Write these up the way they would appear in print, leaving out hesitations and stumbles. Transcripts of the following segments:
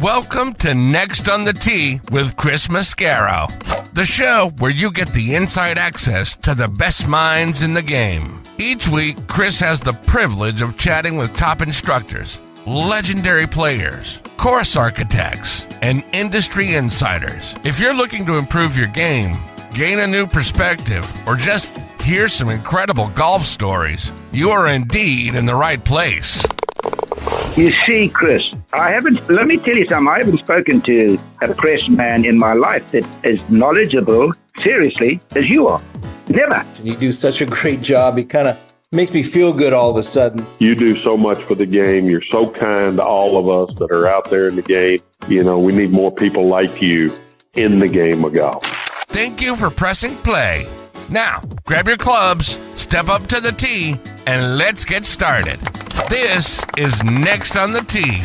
Welcome to Next on the Tee with Chris Mascaro, the show where you get the inside access to the best minds in the game. Each week, Chris has the privilege of chatting with top instructors, legendary players, course architects, and industry insiders. If you're looking to improve your game, gain a new perspective, or just hear some incredible golf stories, you are indeed in the right place. You see, Chris, let me tell you something, I haven't spoken to a press man in my life that is knowledgeable, seriously, as you are. Never. You do such a great job. It kind of makes me feel good all of a sudden. You do so much for the game. You're so kind to all of us that are out there in the game. You know, we need more people like you in the game of golf. Thank you for pressing play. Now, grab your clubs, step up to the tee, and let's get started. This is Next on the Tee.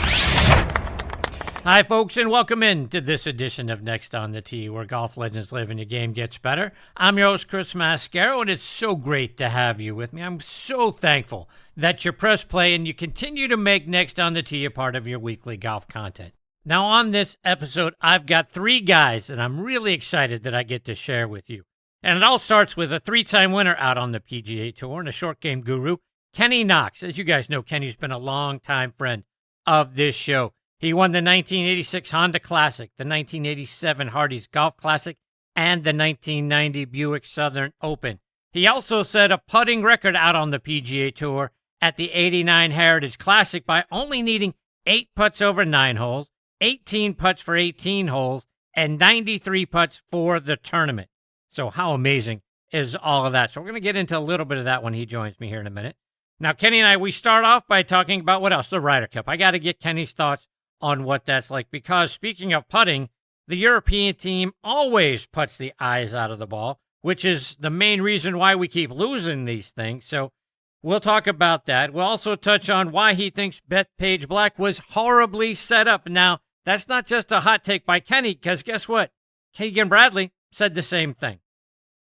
Hi, folks, and welcome in to this edition of Next on the Tee, where golf legends live and the game gets better. I'm your host, Chris Mascaro, and it's so great to have you with me. I'm so thankful that you press play and you continue to make Next on the Tee a part of your weekly golf content. Now, on this episode, I've got three guys that I'm really excited that I get to share with you. And it all starts with a three-time winner out on the PGA Tour and a short game guru, Kenny Knox. As you guys know, Kenny's been a long-time friend of this show. He won the 1986 Honda Classic, the 1987 Hardee's Golf Classic, and the 1990 Buick Southern Open. He also set a putting record out on the PGA Tour at the 89 Heritage Classic by only needing 8 putts over 9 holes, 18 putts for 18 holes, and 93 putts for the tournament. So how amazing is all of that? So we're going to get into a little bit of that when he joins me here in a minute. Now, Kenny and I, we start off by talking about what else? The Ryder Cup. I got to get Kenny's thoughts on what that's like, because speaking of putting, the European team always puts the eyes out of the ball, which is the main reason why we keep losing these things. So we'll talk about that. We'll also touch on why he thinks Bethpage Black was horribly set up. Now, that's not just a hot take by Kenny, because guess what? Keegan Bradley said the same thing.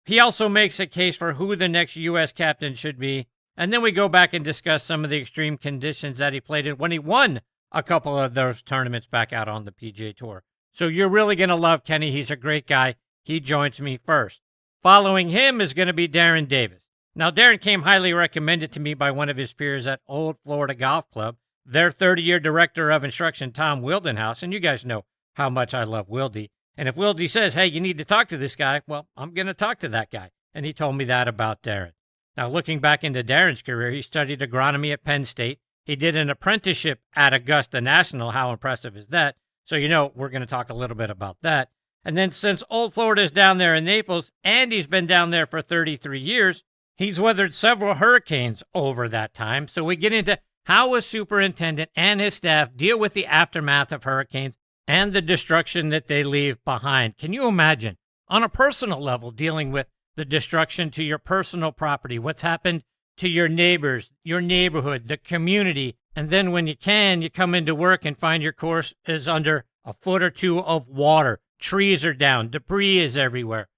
He also makes a case for who the next U.S. captain should be. And then we go back and discuss some of the extreme conditions that he played in when he won a couple of those tournaments back out on the PGA Tour. So you're really going to love Kenny. He's a great guy. He joins me first. Following him is going to be Darren Davis. Now, Darren came highly recommended to me by one of his peers at Old Florida Golf Club, their 30-year director of instruction, Tom Wildenhouse. And you guys know how much I love Wildy. And if Wildy says, hey, you need to talk to this guy, well, I'm going to talk to that guy. And he told me that about Darren. Now, looking back into Darren's career, he studied agronomy at Penn State. He did an apprenticeship at Augusta National. How impressive is that? So, you know, we're going to talk a little bit about that. And then since Old Florida is down there in Naples, and he's been down there for 33 years, he's weathered several hurricanes over that time. So we get into how a superintendent and his staff deal with the aftermath of hurricanes and the destruction that they leave behind. Can you imagine, on a personal level, dealing with the destruction to your personal property, what's happened to your neighbors, your neighborhood, the community, and then when you come into work and find your course is under a foot or two of water, trees are down, debris is everywhere.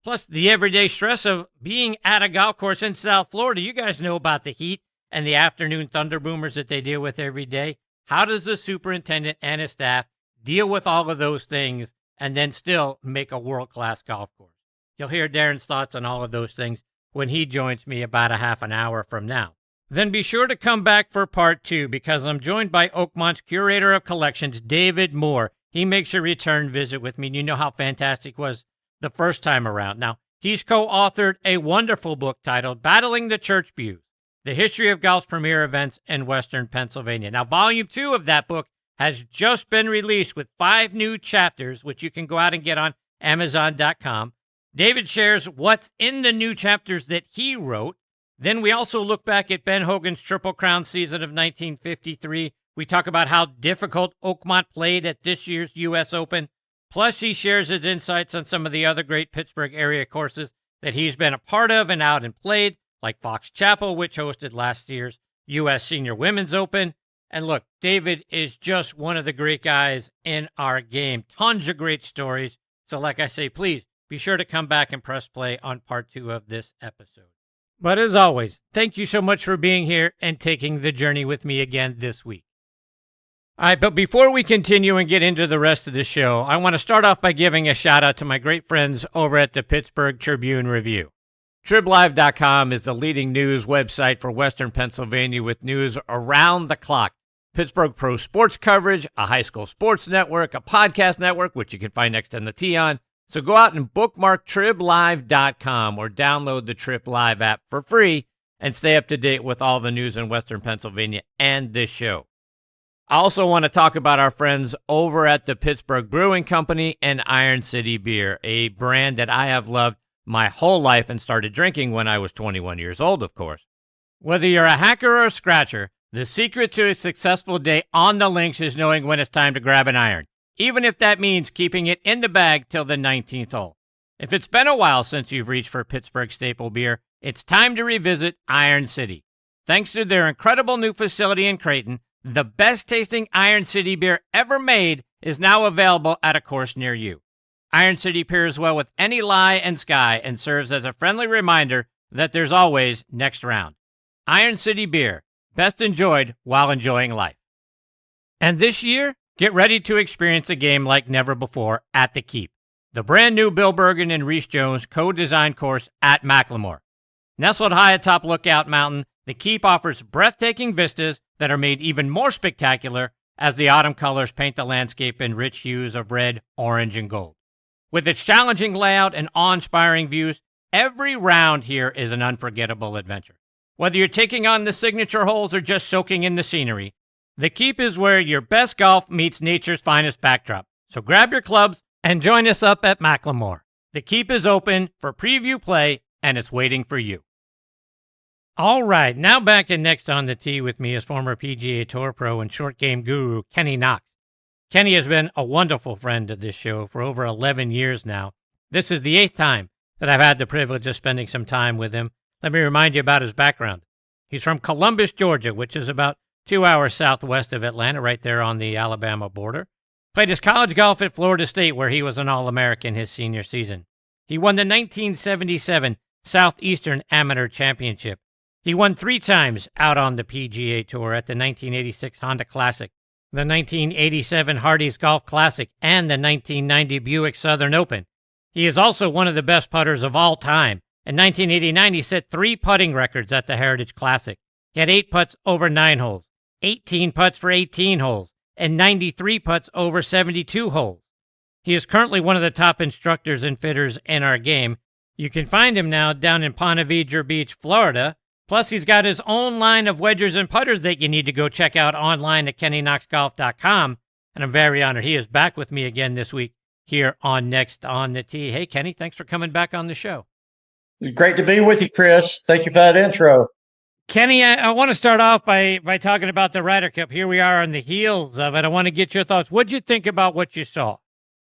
Plus the everyday stress of being at a golf course in South Florida. You guys know about the heat and the afternoon thunder boomers that they deal with every day. How does the superintendent and his staff deal with all of those things and then still make a world-class golf course? You'll hear Darren's thoughts on all of those things when he joins me about a half an hour from now. Then be sure to come back for part 2, because I'm joined by Oakmont's curator of collections, David Moore. He makes a return visit with me, and you know how fantastic it was the first time around. Now, he's co-authored a wonderful book titled Battling the Church Pews, The History of Golf's Premier Events in Western Pennsylvania. Now, Volume 2 of that book has just been released with 5 new chapters, which you can go out and get on Amazon.com. David shares what's in the new chapters that he wrote. Then we also look back at Ben Hogan's Triple Crown season of 1953. We talk about how difficult Oakmont played at this year's U.S. Open. Plus, he shares his insights on some of the other great Pittsburgh area courses that he's been a part of and out and played, like Fox Chapel, which hosted last year's U.S. Senior Women's Open. And look, David is just one of the great guys in our game. Tons of great stories. So like I say, please be sure to come back and press play on part 2 of this episode. But as always, thank you so much for being here and taking the journey with me again this week. All right, but before we continue and get into the rest of the show, I want to start off by giving a shout out to my great friends over at the Pittsburgh Tribune-Review. TribLive.com is the leading news website for Western Pennsylvania with news around the clock. Pittsburgh pro sports coverage, a high school sports network, a podcast network, which you can find next on the T on. So go out and bookmark TribLive.com or download the Trip Live app for free and stay up to date with all the news in Western Pennsylvania and this show. I also want to talk about our friends over at the Pittsburgh Brewing Company and Iron City Beer, a brand that I have loved my whole life and started drinking when I was 21 years old, of course. Whether you're a hacker or a scratcher, the secret to a successful day on the links is knowing when it's time to grab an iron, even if that means keeping it in the bag till the 19th hole. If it's been a while since you've reached for Pittsburgh staple beer, it's time to revisit Iron City. Thanks to their incredible new facility in Creighton, the best-tasting Iron City beer ever made is now available at a course near you. Iron City pairs well with any lie and sky and serves as a friendly reminder that there's always next round. Iron City Beer, best enjoyed while enjoying life. And this year, get ready to experience a game like never before at the Keep, the brand new Bill Bergen and Reese Jones co-designed course at Macklemore. Nestled high atop Lookout Mountain, the Keep offers breathtaking vistas that are made even more spectacular as the autumn colors paint the landscape in rich hues of red, orange, and gold. With its challenging layout and awe-inspiring views, every round here is an unforgettable adventure. Whether you're taking on the signature holes or just soaking in the scenery, the Keep is where your best golf meets nature's finest backdrop. So grab your clubs and join us up at Macklemore. The Keep is open for preview play, and it's waiting for you. All right, now back in Next on the Tee with me is former PGA Tour pro and short game guru Kenny Knox. Kenny has been a wonderful friend of this show for over 11 years now. This is the 8th time that I've had the privilege of spending some time with him. Let me remind you about his background. He's from Columbus, Georgia, which is about 2 hours southwest of Atlanta, right there on the Alabama border. Played his college golf at Florida State, where he was an All-American his senior season. He won the 1977 Southeastern Amateur Championship. He won 3 times out on the PGA Tour at the 1986 Honda Classic, the 1987 Hardee's Golf Classic, and the 1990 Buick Southern Open. He is also one of the best putters of all time. In 1989, he set 3 putting records at the Heritage Classic. He had 8 putts over 9 holes, 18 putts for 18 holes, and 93 putts over 72 holes. He is currently one of the top instructors and fitters in our game. You can find him now down in Ponte Vedra Beach, Florida. Plus, he's got his own line of wedgers and putters that you need to go check out online at KennyKnoxGolf.com. And I'm very honored he is back with me again this week here on Next on the Tee. Hey, Kenny, thanks for coming back on the show. Great to be with you, Chris. Thank you for that intro. Kenny, I want to start off by talking about the Ryder Cup. Here we are on the heels of it. I want to get your thoughts. What'd you think about what you saw?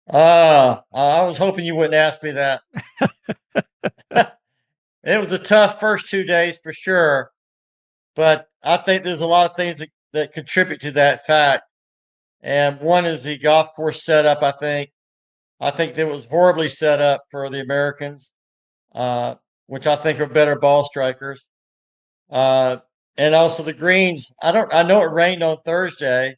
I was hoping you wouldn't ask me that. It was a tough first 2 days for sure, but I think there's a lot of things that contribute to that fact. And one is the golf course setup, I think. I think it was horribly set up for the Americans, which I think are better ball strikers. And also the greens. I know it rained on Thursday,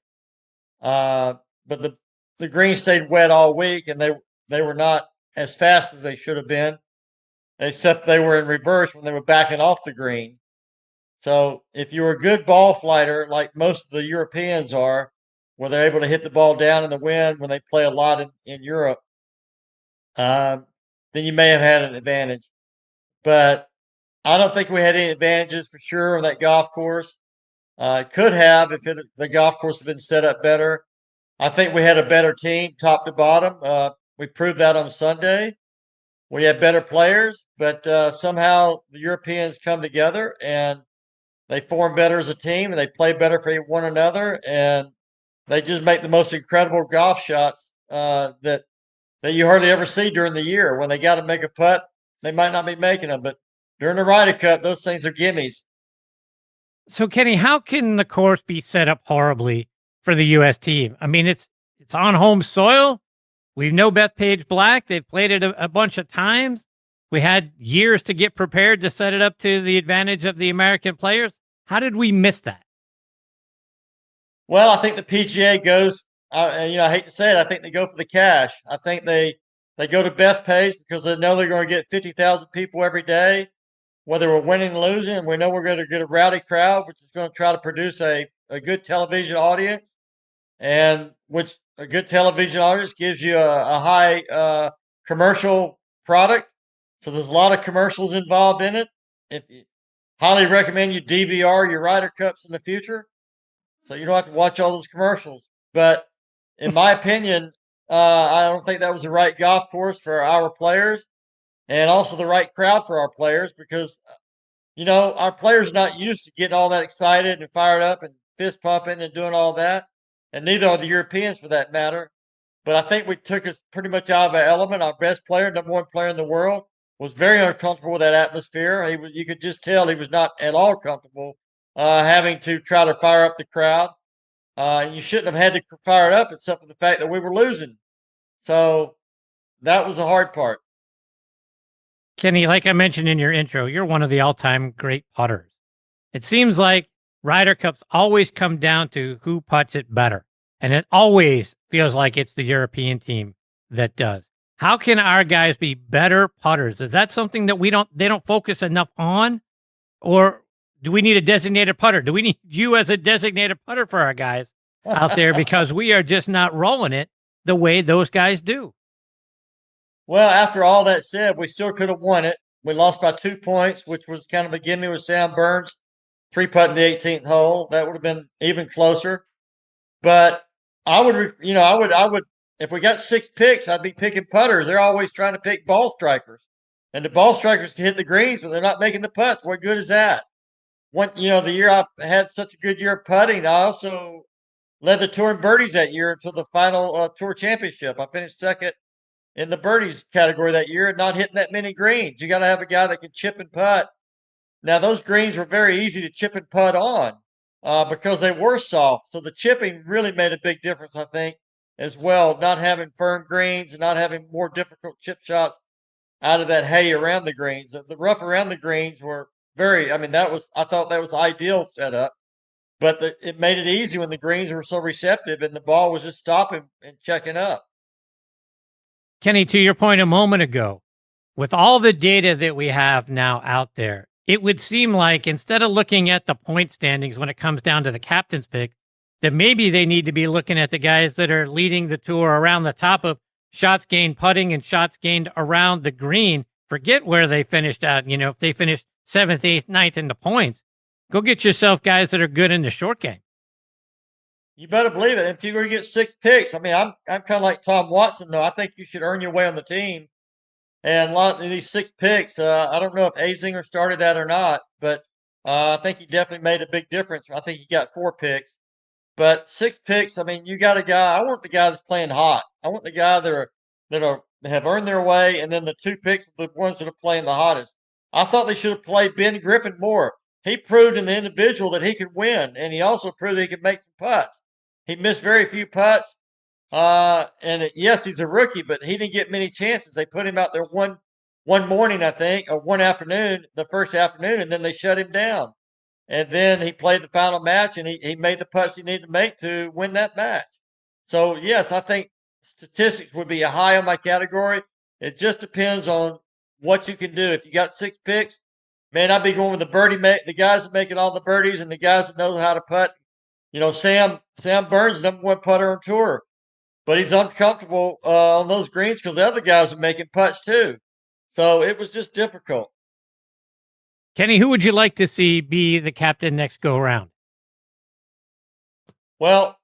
but the greens stayed wet all week, and they were not as fast as they should have been, except they were in reverse when they were backing off the green. So if you're a good ball flighter, like most of the Europeans are, where they're able to hit the ball down in the wind when they play a lot in Europe, then you may have had an advantage. But I don't think we had any advantages for sure on that golf course. Could have if the golf course had been set up better. I think we had a better team top to bottom. We proved that on Sunday. We had better players, but somehow the Europeans come together and they form better as a team, and they play better for one another, and they just make the most incredible golf shots that you hardly ever see during the year. When they got to make a putt, they might not be making them, but during the Ryder Cup, those things are gimmies. So, Kenny, how can the course be set up horribly for the U.S. team? I mean, it's on home soil. We know Bethpage Black. They've played it a bunch of times. We had years to get prepared to set it up to the advantage of the American players. How did we miss that? Well, I think the PGA goes. I hate to say it. I think they go for the cash. I think they go to Bethpage because they know they're going to get 50,000 people every day, whether we're winning or losing. And we know we're going to get a rowdy crowd, which is going to try to produce a good television audience, and which a good television audience gives you a high commercial product. So there's a lot of commercials involved in it. If highly recommend you DVR your Ryder Cups in the future, so you don't have to watch all those commercials. But in my opinion, I don't think that was the right golf course for our players, and also the right crowd for our players because our players are not used to getting all that excited and fired up and fist pumping and doing all that, and neither are the Europeans for that matter. But I think we took us pretty much out of our element. Our best player, number one player in the world, was very uncomfortable with that atmosphere. You could just tell he was not at all comfortable having to try to fire up the crowd. And you shouldn't have had to fire it up except for the fact that we were losing. So that was the hard part. Kenny, like I mentioned in your intro, you're one of the all-time great putters. It seems like Ryder Cups always come down to who putts it better. And it always feels like it's the European team that does. How can our guys be better putters? Is that something that they don't focus enough on? Or do we need a designated putter? Do we need you as a designated putter for our guys out there? Because we are just not rolling it the way those guys do. Well, after all that said, we still could have won it. We lost by 2 points, which was kind of a gimme with Sam Burns 3-putting the 18th hole. That would have been even closer. But I would, if we got 6 picks, I'd be picking putters. They're always trying to pick ball strikers, and the ball strikers can hit the greens, but they're not making the putts. What good is that? The year I had such a good year of putting, I also led the tour in birdies that year until the final tour championship. I finished second in the birdies category that year, and not hitting that many greens. You got to have a guy that can chip and putt. Now those greens were very easy to chip and putt on. Because they were soft. So the chipping really made a big difference, I think, as well. Not having firm greens and not having more difficult chip shots out of that hay around the greens. The rough around the greens were I thought that was ideal setup. But it made it easy when the greens were so receptive and the ball was just stopping and checking up. Kenny, to your point a moment ago, with all the data that we have now out there, it would seem like instead of looking at the point standings when it comes down to the captain's pick, that maybe they need to be looking at the guys that are leading the tour around the top of shots gained putting and shots gained around the green. Forget where they finished out. If they finished 7th, 8th, 9th in the points, go get yourself guys that are good in the short game. You better believe it. If you're going to get 6 picks, I'm kind of like Tom Watson, though. I think you should earn your way on the team. And a lot of these 6 picks, I don't know if Azinger started that or not, but I think he definitely made a big difference. I think he got 4 picks. But 6 picks, you got a guy. I want the guy that's playing hot. I want the guy that have earned their way, and then the 2 picks are the ones that are playing the hottest. I thought they should have played Ben Griffin more. He proved in the individual that he could win, and he also proved that he could make some putts. He missed very few putts. Yes, he's a rookie, but he didn't get many chances. They put him out there one morning, I think, or one afternoon, the first afternoon, and then they shut him down. And then he played the final match, and he made the putts he needed to make to win that match. So, yes, I think statistics would be a high on my category. It just depends on what you can do. If you got 6 picks, man, I'd be going with the guys that making all the birdies and the guys that know how to putt. Sam Burns, number 1 putter on tour. But he's uncomfortable on those greens because the other guys are making putts too. So it was just difficult. Kenny, who would you like to see be the captain next go around? Well,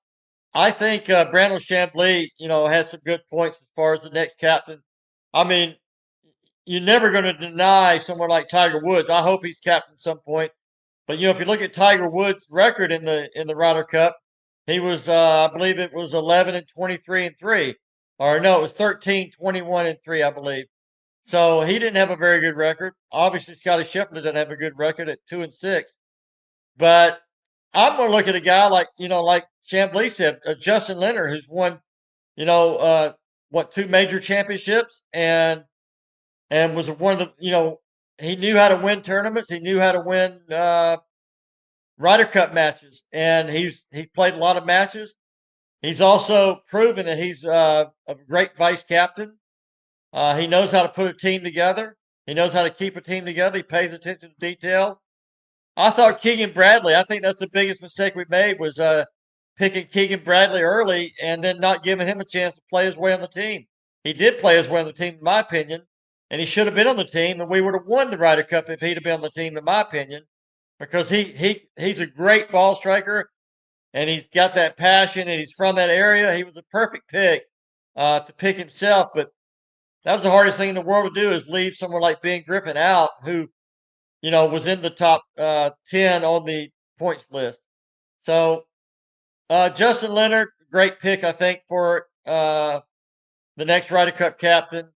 I think Brandon Chambly, had some good points as far as the next captain. You're never going to deny someone like Tiger Woods. I hope he's captain at some point. But if you look at Tiger Woods' record in the Ryder Cup, he was, I believe it was 11-23-3, or no, it was 13-21-3, I believe. So he didn't have a very good record. Obviously, Scotty Scheffler didn't have a good record at 2-6. But I'm going to look at a guy like Chambly said, Justin Leonard, who's won, 2 major championships and was one of the, he knew how to win tournaments. He knew how to win Ryder Cup matches, and he played a lot of matches. He's also proven that he's a great vice captain. He knows how to put a team together. He knows how to keep a team together. He pays attention to detail. I thought Keegan Bradley, I think that's the biggest mistake we made was picking Keegan Bradley early and then not giving him a chance to play his way on the team. He did play his way on the team, in my opinion, and he should have been on the team, and we would have won the Ryder Cup if he'd have been on the team, in my opinion, because he's a great ball striker, and he's got that passion, and he's from that area. He was a perfect pick to pick himself, but that was the hardest thing in the world to do is leave someone like Ben Griffin out who, was in the top 10 on the points list. So Justin Leonard, great pick, I think, for the next Ryder Cup captain.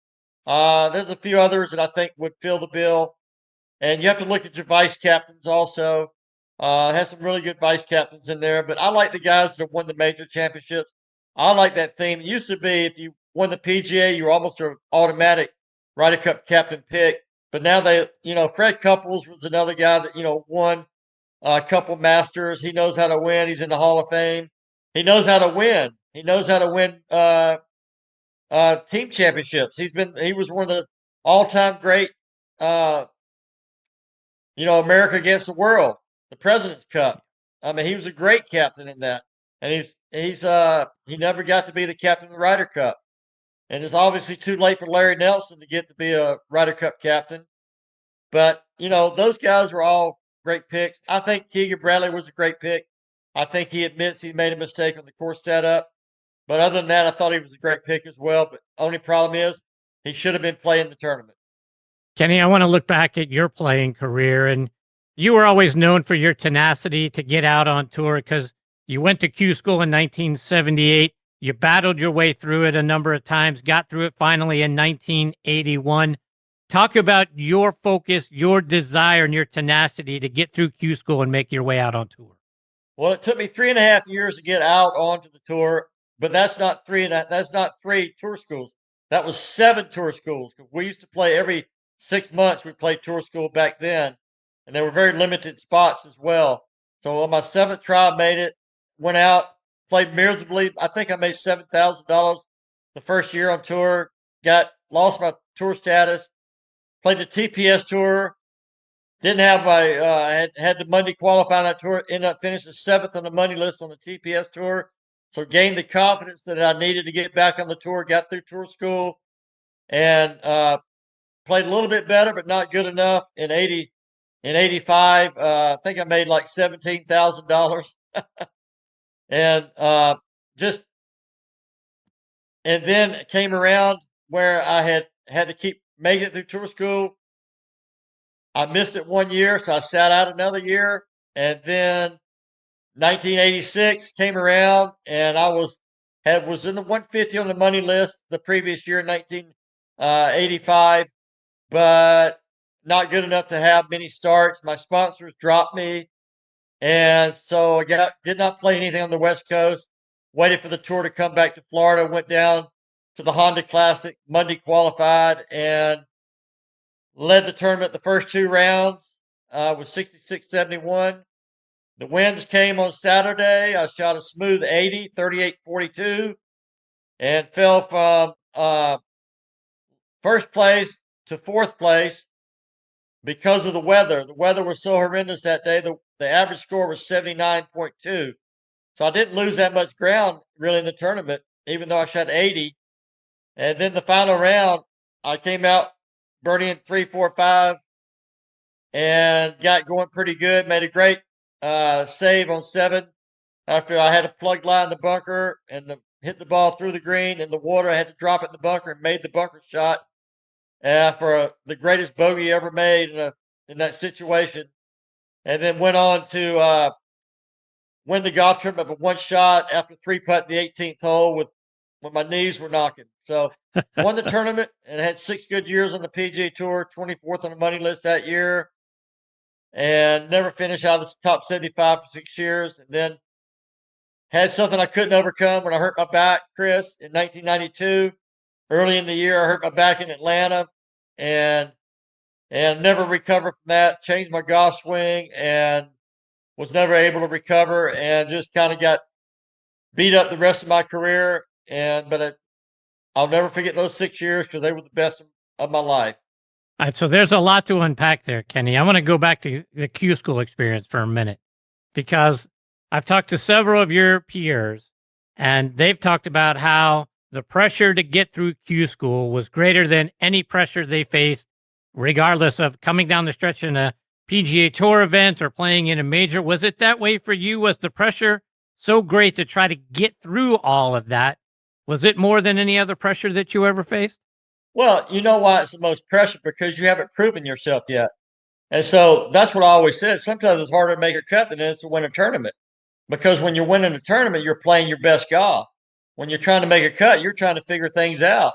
There's a few others that I think would fill the bill. And you have to look at your vice captains also. Has some really good vice captains in there. But I like the guys that have won the major championships. I like that theme. It used to be if you won the PGA, you were almost an automatic Ryder Cup captain pick. But now Fred Couples was another guy that, won a couple Masters. He knows how to win. He's in the Hall of Fame. He knows how to win. He knows how to win team championships. He was one of the all-time great, America against the world, the President's Cup. I mean, he was a great captain in that. And he never got to be the captain of the Ryder Cup. And it's obviously too late for Larry Nelson to get to be a Ryder Cup captain. But, those guys were all great picks. I think Keegan Bradley was a great pick. I think he admits he made a mistake on the course setup. But other than that, I thought he was a great pick as well. But the only problem is he should have been playing the tournament. Kenny, I want to look back at your playing career, and you were always known for your tenacity to get out on tour because you went to Q school in 1978. You battled your way through it a number of times, got through it finally in 1981. Talk about your focus, your desire, and your tenacity to get through Q school and make your way out on tour. Well, it took me 3.5 years to get out onto the tour, but that's not three tour schools. That was 7 tour schools. We used to play every 6 months. We played tour school back then, and there were very limited spots as well. So on my 7th try, I made it, went out, played miserably. I think I made $7,000 the first year on tour. Lost my tour status. Played the TPS tour. Didn't have my had the Monday qualifying that tour. Ended up finishing 7th on the money list on the TPS tour. So gained the confidence that I needed to get back on the tour. Got through tour school, and played a little bit better, but not good enough. In 85, I think I made like $17,000. And and then it came around where I had to keep making it through tour school. I missed it 1 year, so I sat out another year. And then 1986 came around, and I was in the 150 on the money list the previous year, 1985, but not good enough to have many starts. My sponsors dropped me. And so I did not play anything on the West Coast. Waited for the tour to come back to Florida. Went down to the Honda Classic. Monday qualified and led the tournament the first 2 rounds with 66-71. The wins came on Saturday. I shot a smooth 80, 38-42, and fell from first place to 4th place because of the weather. The weather was so horrendous that day. The average score was 79.2. So I didn't lose that much ground really in the tournament, even though I shot 80. And then the final round, I came out birdieing 3, 4, 5 and got going pretty good. Made a great save on 7 after I had a plug line in the bunker and hit the ball through the green in the water. I had to drop it in the bunker and made the bunker shot for the greatest bogey ever made in that situation. And then went on to win the golf tournament with 1 shot after 3-putt the 18th hole when my knees were knocking. So won the tournament and had 6 good years on the PGA Tour, 24th on the money list that year, and never finished out of the top 75 for 6 years. And then had something I couldn't overcome when I hurt my back, Chris, in 1992. Early in the year, I hurt my back in Atlanta, and never recovered from that. Changed my golf swing and was never able to recover and just kind of got beat up the rest of my career. But I'll never forget those 6 years because they were the best of my life. All right, so there's a lot to unpack there, Kenny. I want to go back to the Q school experience for a minute because I've talked to several of your peers, and they've talked about how the pressure to get through Q school was greater than any pressure they faced, regardless of coming down the stretch in a PGA Tour event or playing in a major. Was it that way for you? Was the pressure so great to try to get through all of that? Was it more than any other pressure that you ever faced? Well, you know why it's the most pressure? Because you haven't proven yourself yet. And so that's what I always said. Sometimes it's harder to make a cut than it is to win a tournament. Because when you're winning a tournament, you're playing your best golf. When you're trying to make a cut, you're trying to figure things out.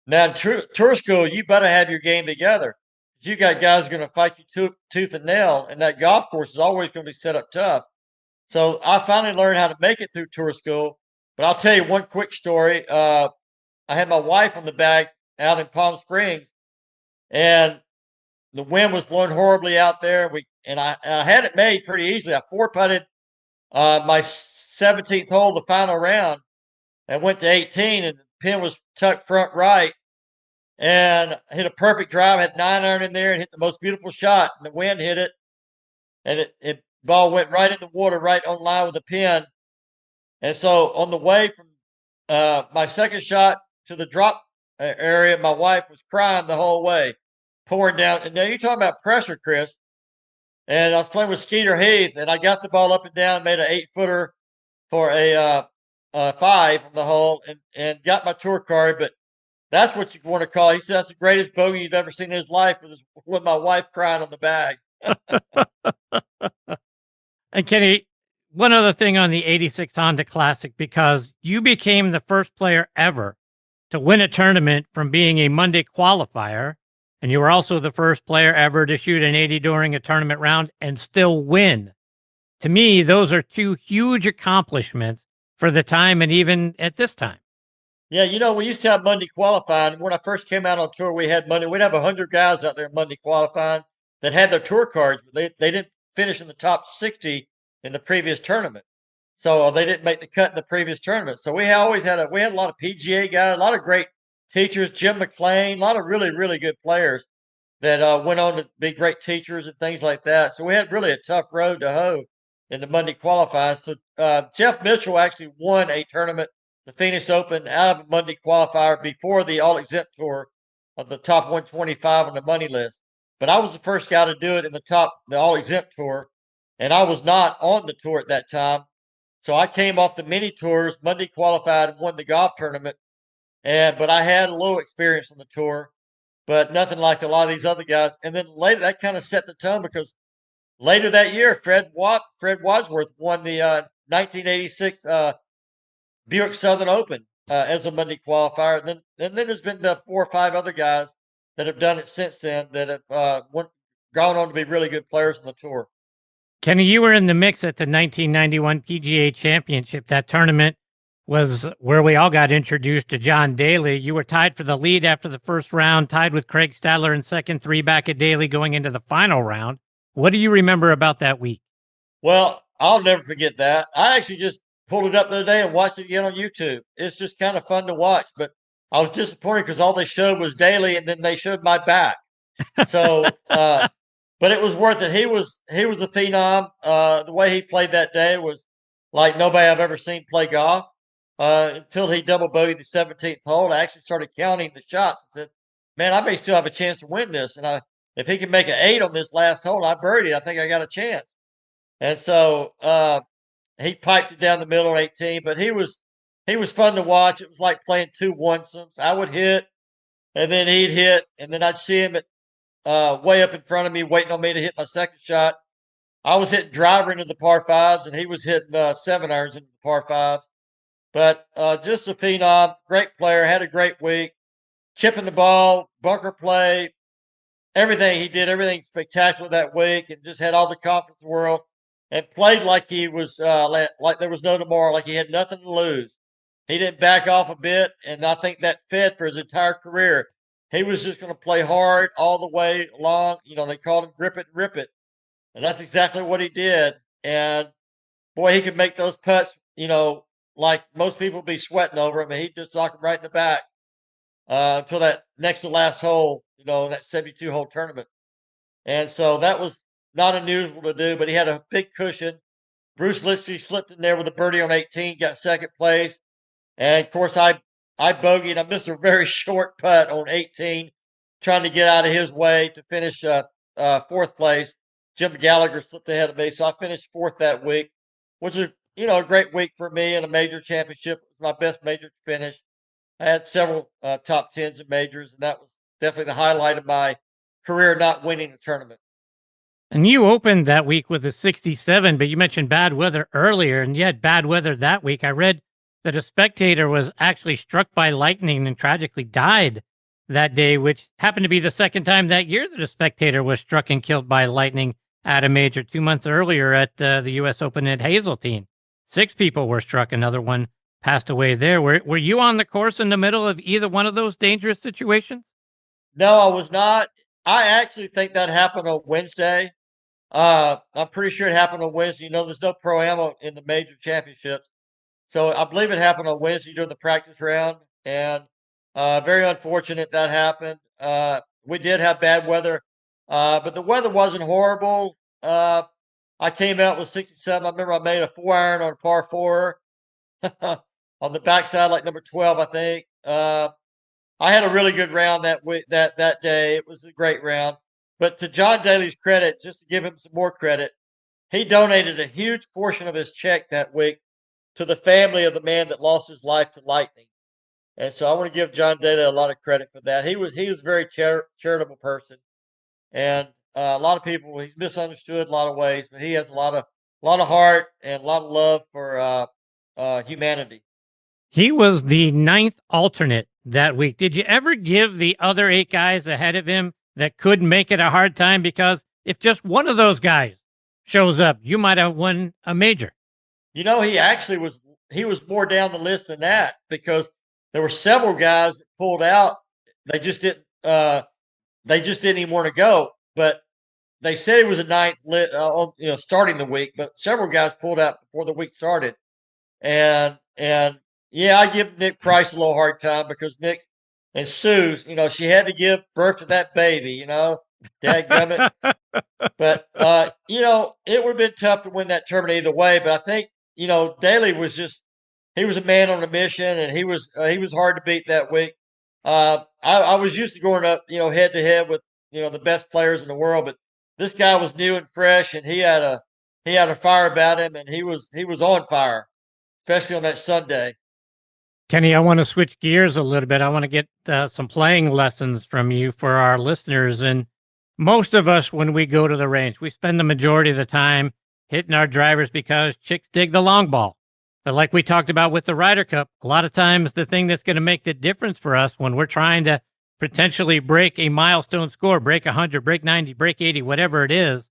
Now, in tour school, you better have your game together. You got guys going to fight you tooth and nail, and that golf course is always going to be set up tough. So I finally learned how to make it through tour school. But I'll tell you one quick story. I had my wife on the bag out in Palm Springs, and the wind was blowing horribly out there. I had it made pretty easily. I four putted my 17th hole, the final round, and went to 18, and the pin was tucked front right, and hit a perfect drive. Had 9-iron in there and hit the most beautiful shot. And the wind hit it, and it ball went right in the water, right on line with the pin. And so on the way from my second shot to the drop area, my wife was crying the whole way, pouring down. And now you're talking about pressure, Chris. And I was playing with Skeeter Heath, and I got the ball up and down, made an 8-footer for a 5 on the hole, and got my tour card. But that's what you want to call. He said that's the greatest bogey you've ever seen in his life, with my wife crying on the bag. And Kenny, one other thing on the 86 Honda Classic, because you became the first player ever to win a tournament from being a Monday qualifier, and you were also the first player ever to shoot an 80 during a tournament round and still win. To me, those are two huge accomplishments for the time and even at this time. Yeah, we used to have Monday qualifying. When I first came out on tour, we had Monday. We'd have 100 guys out there Monday qualifying that had their tour cards, but they didn't finish in the top 60 in the previous tournament. So they didn't make the cut in the previous tournament. So we had a lot of PGA guys, a lot of great teachers, Jim McLean, a lot of really, really good players that went on to be great teachers and things like that. So we had really a tough road to hoe in the Monday qualifiers. So Jeff Mitchell actually won a tournament, the Phoenix Open, out of a Monday qualifier before the all-exempt tour of the top 125 on the money list. But I was the first guy to do it in the all-exempt tour, and I was not on the tour at that time. So I came off the mini tours, Monday qualified, and won the golf tournament. But I had a little experience on the tour, but nothing like a lot of these other guys. And then later, that kind of set the tone because later that year, Fred Wadsworth won the 1986 Buick Southern Open as a Monday qualifier. And then there's been 4 or 5 other guys that have done it since then that have gone on to be really good players on the tour. Kenny, you were in the mix at the 1991 PGA Championship. That tournament was where we all got introduced to John Daly. You were tied for the lead after the first round, tied with Craig Stadler in second, 3 back at Daly going into the final round. What do you remember about that week? Well, I'll never forget that. I actually just pulled it up the other day and watched it again on YouTube. It's just kind of fun to watch, but I was disappointed because all they showed was Daly, and then they showed my back. So, but it was worth it. He was a phenom. The way he played that day was like nobody I've ever seen play golf. Until he double bogeyed the 17th hole, I actually started counting the shots and said, "Man, I may still have a chance to win this." And if he can make an 8 on this last hole, I birdied. I think I got a chance. And so he piped it down the middle on 18. But he was fun to watch. It was like playing 2 onesomes. I would hit, and then he'd hit, and then I'd see him at way up in front of me, waiting on me to hit my second shot. I was hitting driver into the par 5s, and he was hitting 7-irons into the par 5s. But just a phenom, great player, had a great week, chipping the ball, bunker play, everything he did, everything spectacular that week, and just had all the confidence in the world, and played like he was like there was no tomorrow, like he had nothing to lose. He didn't back off a bit, and I think that fed for his entire career. He was just going to play hard all the way along. They called him grip it and rip it. And that's exactly what he did. and boy, he could make those putts, like most people be sweating over him, and he'd just knock them right in the back until that next to last hole, that 72-hole tournament. And so that was not unusual to do, but he had a big cushion. Bruce Litzy slipped in there with a birdie on 18, got second place. And of course, I bogeyed. I missed a very short putt on 18, trying to get out of his way to finish fourth place. Jim Gallagher slipped ahead of me, so I finished fourth that week, which is a great week for me in a major championship. It was my best major finish. I had several top tens in majors, and that was definitely the highlight of my career, not winning the tournament. And you opened that week with a 67, but you mentioned bad weather earlier, and you had bad weather that week. I read that a spectator was actually struck by lightning and tragically died that day, which happened to be the second time that year that a spectator was struck and killed by lightning at a major. 2 months earlier at the U.S. Open at Hazeltine, 6 people were struck. Another one passed away there. Were you on the course in the middle of either one of those dangerous situations? No, I was not. I actually think that happened on Wednesday. I'm pretty sure it happened on Wednesday. There's no pro-am in the major championships. So I believe it happened on Wednesday during the practice round. And very unfortunate that happened. We did have bad weather, but the weather wasn't horrible. I came out with 67. I remember I made a 4-iron on a par 4 on the backside, like number 12, I think. I had a really good round that day. It was a great round. But to John Daly's credit, just to give him some more credit, he donated a huge portion of his check that week to the family of the man that lost his life to lightning. And so I want to give John Daly a lot of credit for that. He was a very charitable person, and a lot of people, he's misunderstood in a lot of ways, but he has a lot of heart and a lot of love for humanity. He was the 9th alternate that week. Did you ever give the other 8 guys ahead of him that could make it a hard time? Because if just one of those guys shows up, you might have won a major. He actually was more down the list than that, because there were several guys that pulled out. They just didn't even want to go. But they said it was a 9th, starting the week. But several guys pulled out before the week started, and yeah, I give Nick Price a little hard time because Nick and Sue, she had to give birth to that baby, dadgummit. But it would have been tough to win that tournament either way. But I think Daly was he was a man on a mission, and he was hard to beat that week. I was used to going up, head to head with the best players in the world, but this guy was new and fresh, and he had a fire about him, and he was on fire, especially on that Sunday. Kenny, I want to switch gears a little bit. I want to get some playing lessons from you for our listeners. And most of us, when we go to the range, we spend the majority of the time hitting our drivers because chicks dig the long ball. But like we talked about with the Ryder Cup, a lot of times the thing that's going to make the difference for us when we're trying to potentially break a milestone score, break 100, break 90, break 80, whatever it is,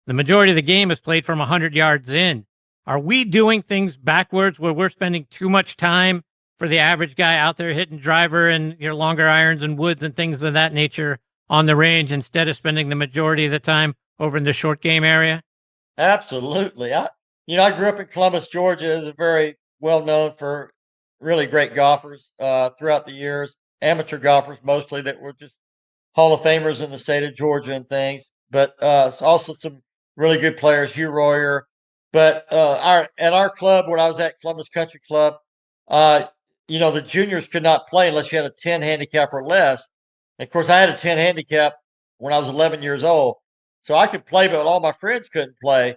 the majority of the game is played from 100 yards in. Are we doing things backwards where we're spending too much time for the average guy out there hitting driver and your longer irons and woods and things of that nature on the range instead of spending the majority of the time over in the short game area? Absolutely. I grew up in Columbus, Georgia. It's very well known for really great golfers throughout the years, amateur golfers mostly that were just Hall of Famers in the state of Georgia and things. But also some really good players, Hugh Royer. But at our club, when I was at Columbus Country Club, the juniors could not play unless you had a 10 handicap or less. And of course, I had a 10 handicap when I was 11 years old. So I could play, but all my friends couldn't play.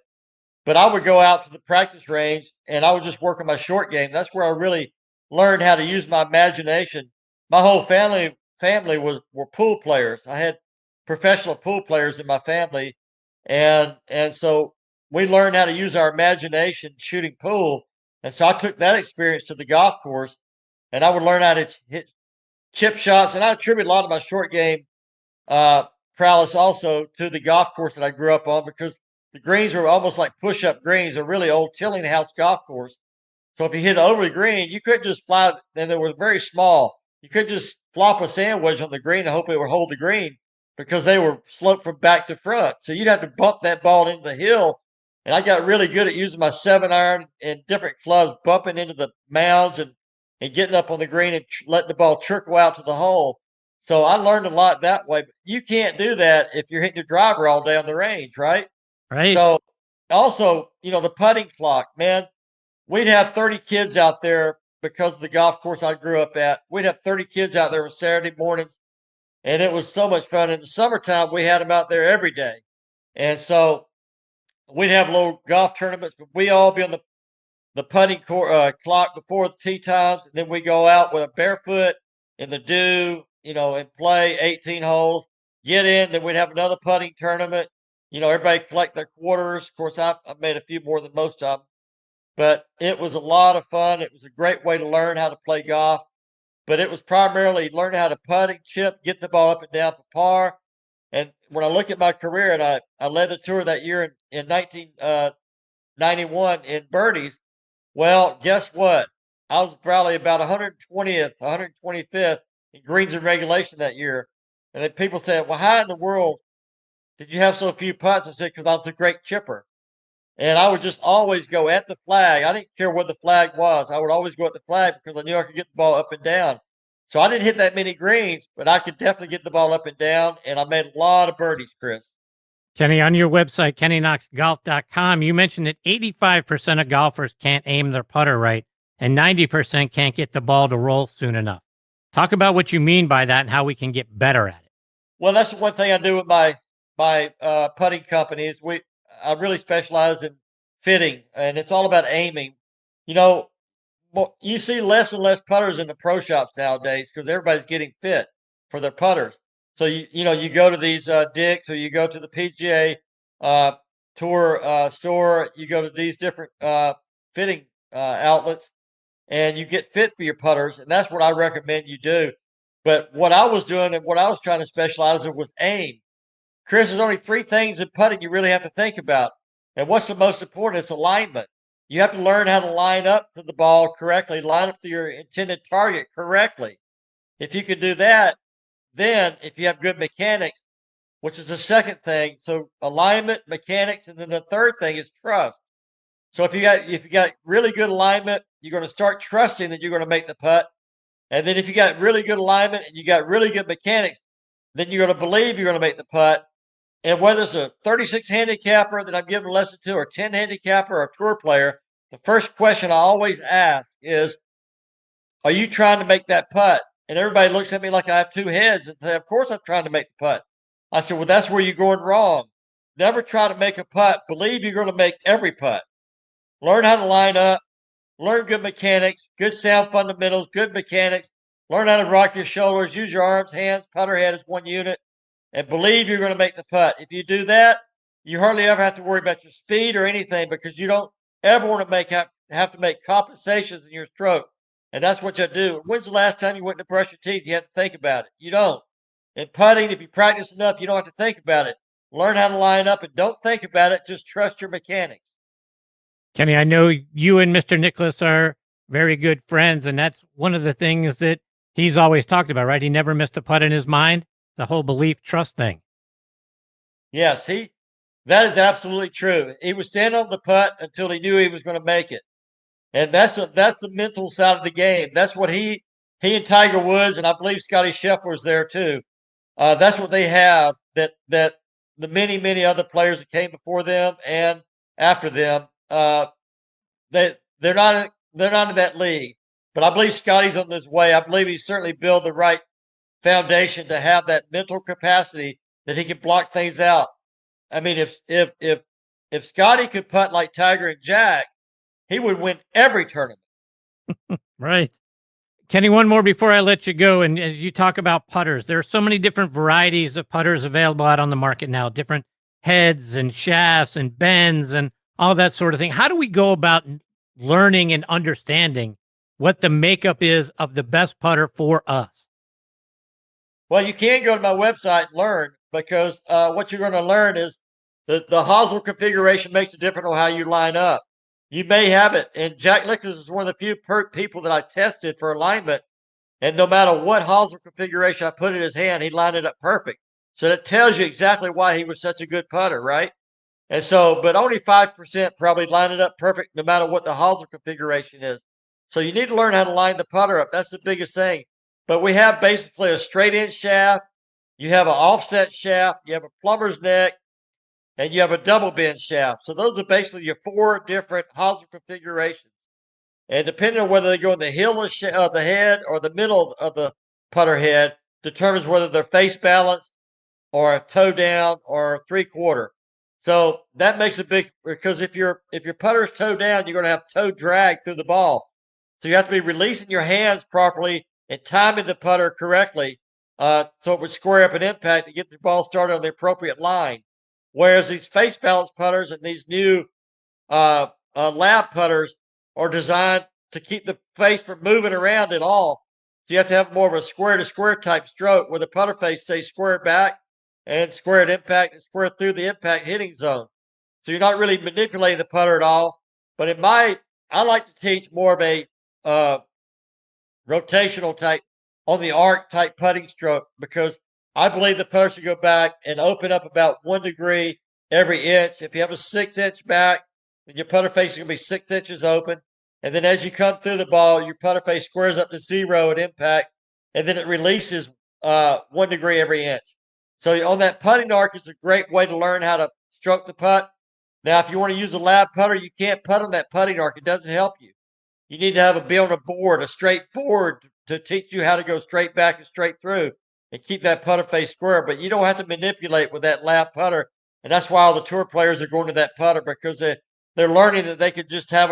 But I would go out to the practice range, and I would just work on my short game. That's where I really learned how to use my imagination. My whole family were pool players. I had professional pool players in my family. And so we learned how to use our imagination shooting pool. And so I took that experience to the golf course, and I would learn how to hit chip shots. And I attribute a lot of my short game prowess also to the golf course that I grew up on, because the greens were almost like push-up greens, a really old Tillinghast golf course. So if you hit over the green, you couldn't just fly, and they were very small. You couldn't just flop a sandwich on the green and hope it would hold the green, because they were sloped from back to front. So you'd have to bump that ball into the hill And I got really good at using my 7-iron and different clubs, bumping into the mounds and getting up on the green and letting the ball trickle out to the hole. So I learned a lot that way. But you can't do that if you're hitting your driver all day on the range, right? Right. So also, the putting clock, man, we'd have 30 kids out there because of the golf course I grew up at. We'd have 30 kids out there on Saturday mornings, and it was so much fun. In the summertime, we had them out there every day. And so we'd have little golf tournaments, but we all be on the putting clock before the tee times, and then we go out with a barefoot in the dew, and play 18 holes, get in, then we'd have another putting tournament. Everybody collect their quarters. Of course, I made a few more than most of them, but it was a lot of fun. It was a great way to learn how to play golf, but it was primarily learning how to putt and chip, get the ball up and down for par. And when I look at my career, and I led the tour that year in 1991 in birdies, well, guess what? I was probably about 120th, 125th in greens and regulation that year. And then people said, well, how in the world did you have so few putts? I said, because I was a great chipper. And I would just always go at the flag. I didn't care what the flag was. I would always go at the flag because I knew I could get the ball up and down. So I didn't hit that many greens, but I could definitely get the ball up and down. And I made a lot of birdies, Chris. Kenny, on your website, KennyKnoxGolf.com, you mentioned that 85% of golfers can't aim their putter right and 90% can't get the ball to roll soon enough. Talk about what you mean by that and how we can get better at it. Well, that's one thing I do with my putting company is I really specialize in fitting, and it's all about aiming. You see less and less putters in the pro shops nowadays because everybody's getting fit for their putters. So you go to these Dick's or you go to the PGA Tour store, you go to these different fitting outlets, and you get fit for your putters, and that's what I recommend you do. But what I was doing and what I was trying to specialize in was aim. Chris, there's only 3 things in putting you really have to think about. And what's the most important? It's alignment. You have to learn how to line up to the ball correctly, line up to your intended target correctly. If you can do that, then if you have good mechanics, which is the second thing, so alignment, mechanics, and then the third thing is trust. So if you got really good alignment, you're going to start trusting that you're going to make the putt. And then if you got really good alignment and you got really good mechanics, then you're going to believe you're going to make the putt. And whether it's a 36 handicapper that I'm giving a lesson to, or 10 handicapper, or a tour player, the first question I always ask is, are you trying to make that putt? And everybody looks at me like I have 2 heads and say, of course I'm trying to make the putt. I said, well, that's where you're going wrong. Never try to make a putt. Believe you're going to make every putt. Learn how to line up. Learn good mechanics, good sound fundamentals, good mechanics. Learn how to rock your shoulders, use your arms, hands, putter head as one unit, and believe you're going to make the putt. If you do that, you hardly ever have to worry about your speed or anything because you don't ever want to have to make compensations in your stroke. And that's what you do. When's the last time you went to brush your teeth? You had to think about it. You don't. In putting, if you practice enough, you don't have to think about it. Learn how to line up and don't think about it. Just trust your mechanics. Kenny, I know you and Mr. Nicklaus are very good friends, and that's one of the things that he's always talked about, right? He never missed a putt in his mind, the whole belief trust thing. Yes, that is absolutely true. He was standing on the putt until he knew he was going to make it. And that's the mental side of the game. That's what he and Tiger Woods, and I believe Scotty Scheffler's there too. That's what they have that the many other players that came before them and after them, they're not in that league. But I believe Scotty's on this way. I believe he's certainly built the right foundation to have that mental capacity that he can block things out. I mean, if Scotty could putt like Tiger and Jack, he would win every tournament. Right. Kenny, one more before I let you go. And as you talk about putters, there are so many different varieties of putters available out on the market now, different heads and shafts and bends and all that sort of thing. How do we go about learning and understanding what the makeup is of the best putter for us? Well, you can go to my website and learn because what you're going to learn is the hosel configuration makes a difference on how you line up. You may have it, and Jack Nicklaus is one of the few people that I tested for alignment, and no matter what hosel configuration I put in his hand, he lined it up perfect. So that tells you exactly why he was such a good putter, right? And so, but only 5% probably line it up perfect no matter what the hosel configuration is. So you need to learn how to line the putter up. That's the biggest thing. But we have basically a straight in shaft, you have an offset shaft, you have a plumber's neck, and you have a double bend shaft. So those are basically your 4 different hosel configurations. And depending on whether they go in the heel of the head or the middle of the putter head, determines whether they're face balanced or a toe down or 3/4. So that makes a big, because if your putter's toe down, you're going to have toe drag through the ball. So you have to be releasing your hands properly and timing the putter correctly, so it would square up an impact to get the ball started on the appropriate line. Whereas these face balance putters and these new lab putters are designed to keep the face from moving around at all. So you have to have more of a square to square type stroke where the putter face stays square back and square at impact and square through the impact hitting zone. So you're not really manipulating the putter at all. But I like to teach more of a rotational type on the arc type putting stroke, because I believe the putter should go back and open up about 1 degree every inch. If you have a 6-inch back, then your putter face is going to be 6 inches open. And then as you come through the ball, your putter face squares up to 0 at impact, and then it releases 1 degree every inch. So on that putting arc is a great way to learn how to stroke the putt. Now, if you want to use a lab putter, you can't putt on that putting arc. It doesn't help you. You need to be on a board, a straight board, to teach you how to go straight back and straight through and keep that putter face square. But you don't have to manipulate with that lab putter. And that's why all the tour players are going to that putter, because they're learning that they could just have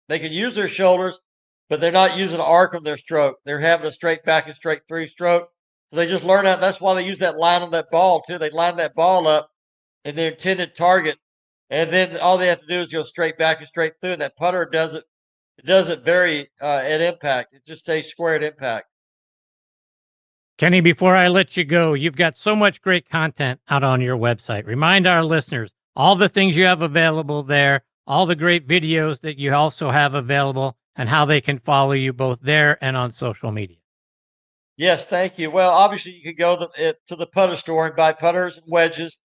they can use their shoulders, but they're not using an arc on their stroke. They're having a straight back and straight through stroke. So they just learn that. That's why they use that line on that ball too. They line that ball up in their intended target, and then all they have to do is go straight back and straight through. And that putter does it. It doesn't vary at impact. It just stays square at impact. Kenny, before I let you go, you've got so much great content out on your website. Remind our listeners all the things you have available there, all the great videos that you also have available, and how they can follow you both there and on social media. Yes, thank you. Well, obviously, you can go to the putter store and buy putters and wedges.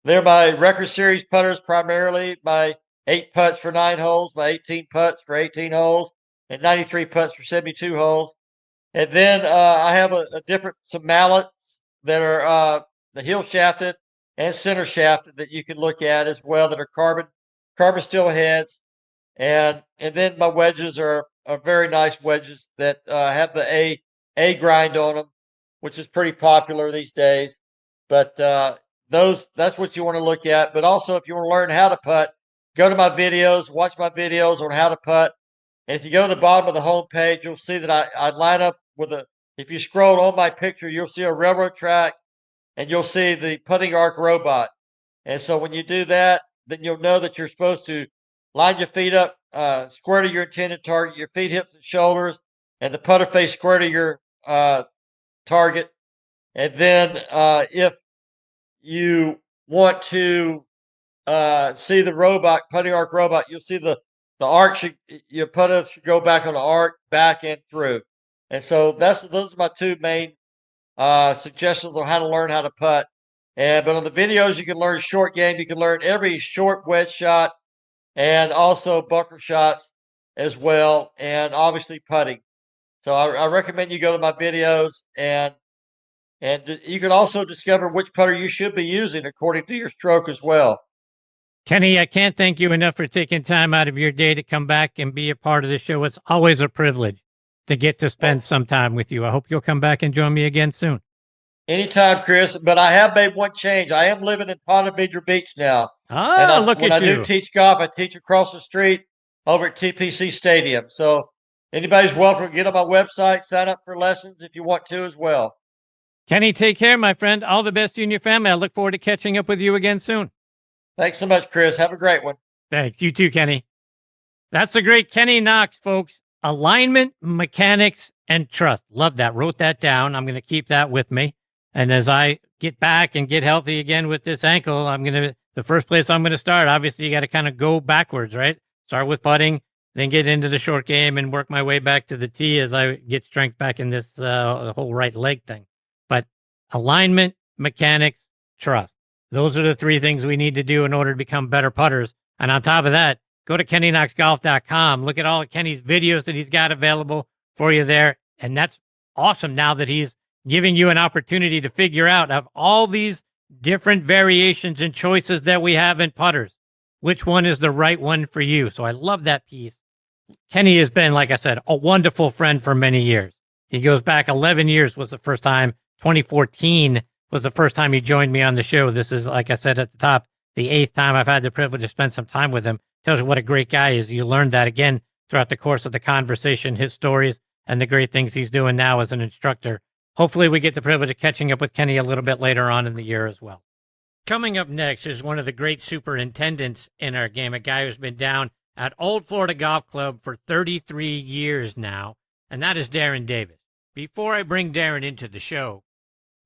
They're my record series putters primarily, my 8 putts for 9 holes, my 18 putts for 18 holes, and 93 putts for 72 holes. And then I have some mallets that are the heel shafted and center shafted that you can look at as well, that are carbon steel heads. And then my wedges are very nice wedges that have the A grind on them, which is pretty popular these days. But that's what you want to look at. But also, if you want to learn how to putt, go to my videos, watch my videos on how to putt. And if you go to the bottom of the home page, you'll see that I line up if you scroll on my picture, you'll see a railroad track and you'll see the putting arc robot. And so when you do that, then you'll know that you're supposed to line your feet up square to your intended target, your feet, hips, and shoulders, and the putter face square to your target. And then if you want to see the putting arc robot, you'll see the arc your putter should go back on the arc, back and through. And so those are my 2 main suggestions on how to learn how to putt. But on the videos, you can learn short game. You can learn every short wedge shot and also bunker shots as well, and obviously putting. So I recommend you go to my videos, and you can also discover which putter you should be using according to your stroke as well. Kenny, I can't thank you enough for taking time out of your day to come back and be a part of the show. It's always a privilege to get to spend some time with you. I hope you'll come back and join me again soon. Anytime, Chris. But I have made one change. I am living in Ponte Vedra Beach now. Look at you. When I do teach golf, I teach across the street over at TPC Stadium. So anybody's welcome to get on my website, sign up for lessons if you want to as well. Kenny, take care, my friend. All the best to you and your family. I look forward to catching up with you again soon. Thanks so much, Chris. Have a great one. Thanks. You too, Kenny. That's the great Kenny Knox, folks. Alignment, mechanics, and trust. Love that. Wrote that down. I'm going to keep that with me. And as I get back and get healthy again with this ankle, the first place I'm going to start, obviously, you got to kind of go backwards, right? Start with putting, then get into the short game and work my way back to the tee as I get strength back in this whole right leg thing. But alignment, mechanics, trust. Those are the three things we need to do in order to become better putters. And on top of that, go to KennyKnoxGolf.com. Look at all of Kenny's videos that he's got available for you there. And that's awesome now that he's giving you an opportunity to figure out of all these different variations and choices that we have in putters, which one is the right one for you. So I love that piece. Kenny has been, like I said, a wonderful friend for many years. He goes back 11 years was the first time. 2014 was the first time he joined me on the show. This is, like I said at the top, the 8th time I've had the privilege to spend some time with him. Tells you what a great guy he is. You learned that again throughout the course of the conversation, his stories, and the great things he's doing now as an instructor. Hopefully we get the privilege of catching up with Kenny a little bit later on in the year as well. Coming up next is one of the great superintendents in our game, a guy who's been down at Old Florida Golf Club for 33 years now, and that is Darren Davis. Before I bring Darren into the show,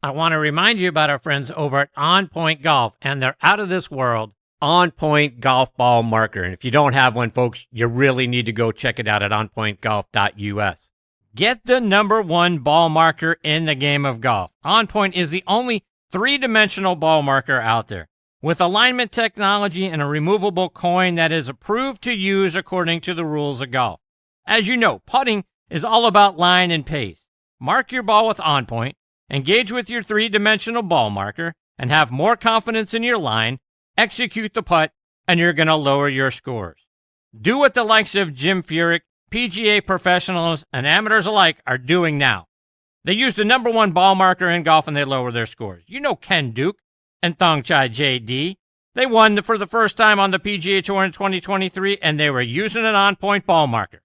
I want to remind you about our friends over at On Point Golf and their out-of-this-world On Point Golf Ball Marker. And if you don't have one, folks, you really need to go check it out at onpointgolf.us. Get the #1 ball marker in the game of golf. On Point is the only three-dimensional ball marker out there, with alignment technology and a removable coin that is approved to use according to the rules of golf. As you know, putting is all about line and pace. Mark your ball with On Point, engage with your three-dimensional ball marker, and have more confidence in your line, execute the putt, and you're going to lower your scores. Do what the likes of Jim Furyk, PGA professionals, and amateurs alike are doing now. They use the #1 ball marker in golf and they lower their scores. You know Ken Duke and Thongchai JD. They won for the first time on the PGA Tour in 2023, and they were using an on-point ball marker.